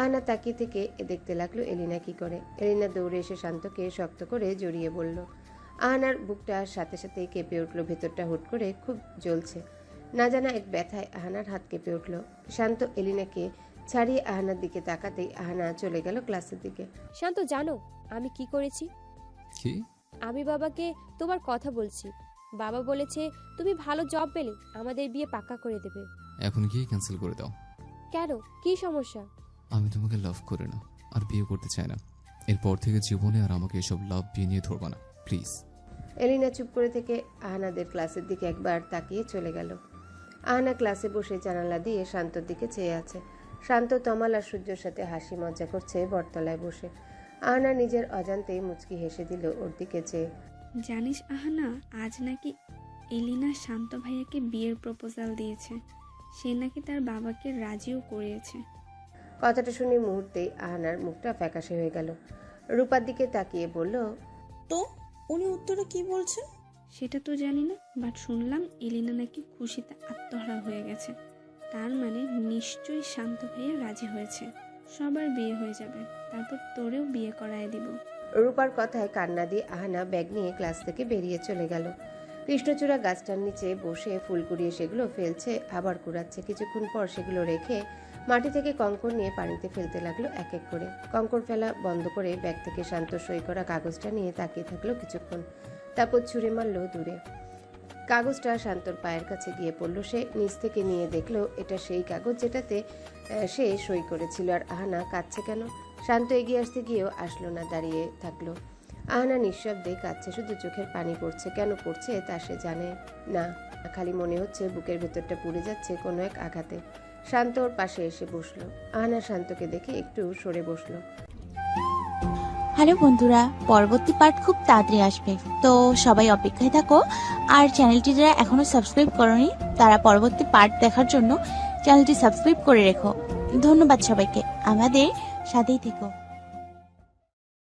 আহনা তাকিয়ে থেকে দেখতে লাগলো এলিনা কি করে। এলিনা দৌড়ে এসে শান্তকে শক্ত করে জড়িয়ে বলল। আহনার বুকটা সাথে সাথে কেঁপে উঠলো। ভেতরটা হুট করে খুব জ্বলছে। না জানা এক ব্যথায় আহনার হাত কেঁপে উঠলো। শান্ত এলিনাকে ছাড়িয়ে আহনার দিকে তাকাতেই আহনা চলে গেল ক্লাসের দিকে। শান্ত, জানো আমি কি করেছি? কি? আমি বাবাকে তোমার কথা বলছি। বাবা বলেছে তুমি ভালো জব পেলে আমাদের বিয়ে পাক্কা করে দেবে। এখন গিয়ে ক্যান্সেল করে দাও। কেন, কি সমস্যা? আমি তোমাকে লাভ করি না আর বিয়ে করতে চাই না। এরপর থেকে জীবনে আর আমাকে এসব লাভ বিয়ে নিয়ে ধরবা না, প্লিজ। এলিনা চুপ করে থেকে আহনাদের ক্লাসের দিকে একবার তাকিয়ে চলে গেল। আহনা ক্লাসে বসে জানালা দিয়ে শান্তর দিকে চেয়ে আছে। শান্ত তমাল আর সূর্যর সাথে হাসি মজা করছে বটতলায় বসে। আহনা নিজের অজান্তেই মুচকি হেসে দিল ওর দিকে চেয়ে। জানিস আহনা, আজ নাকি এলিনা শান্ত ভাইয়াকে বিয়ের প্রপোজাল দিয়েছে। সে নাকি তার বাবাকে রাজিও করিয়েছে। কথাটা শুনে মুহূর্তেই আহনার মুখটা ফ্যাকাশে হয়ে গেল। রূপার দিকে তাকিয়ে বলল, তো উনি উত্তরে কি বলছেন? সেটা তো জানি না, বাট শুনলাম এলিনা নাকি খুশিতে আত্মহারা হয়ে গেছে। তার মানে নিশ্চয়ই শান্ত ভাইয়া রাজি হয়েছে। সবার বিয়ে হয়ে যাবে, তারপর তোরেও বিয়ে করায় দিব। রূপার কথায় কান্না দিয়ে আহনা ব্যাগ নিয়ে ক্লাস থেকে বেরিয়ে চলে গেল। কৃষ্ণচূড়া গাছটার নিচে বসে ফুল কুড়িয়ে সেগুলো ফেলছে, আবার কুড়াচ্ছে। কিছুক্ষণ পর সেগুলো রেখে মাটি থেকে কঙ্কর নিয়ে পানিতে ফেলতে লাগলো এক এক করে। কঙ্কর ফেলা বন্ধ করে ব্যাগ থেকে শান্ত সই করা কাগজটা নিয়ে তাকিয়ে থাকলো কিছুক্ষণ। তারপর ছুঁড়ে মারল দূরে। কাগজটা শান্তর পায়ের কাছে গিয়ে পড়ল। সে নিচ থেকে নিয়ে দেখলো এটা সেই কাগজ যেটাতে সে সই করেছিল। আর আহনা কাঁদছে কেন? শান্ত এগিয়ে আসতে গিয়েও আসলো না, দাঁড়িয়ে থাকলো। আহনা নিঃশব্দে কাঁদছে, শুধু চোখের পানি পড়ছে। কেন পড়ছে তা সে জানে না। খালি মনে হচ্ছে বুকের ভেতরটা পুড়ে যাচ্ছে কোনো এক আঘাতে। শান্ত ওর পাশে এসে বসলো। আহানা শান্তকে দেখে একটু সরে বসলো। হ্যালো বন্ধুরা, পরবর্তী পার্ট খুব তাড়াতাড়ি আসবে, তো সবাই অপেক্ষায় থাকো। আর চ্যানেলটি যারা এখনো সাবস্ক্রাইব করোনি তারা পরবর্তী পার্ট দেখার জন্য চ্যানেলটি সাবস্ক্রাইব করে রেখো। ধন্যবাদ সবাইকে, আমাদের সাথেই থেকো।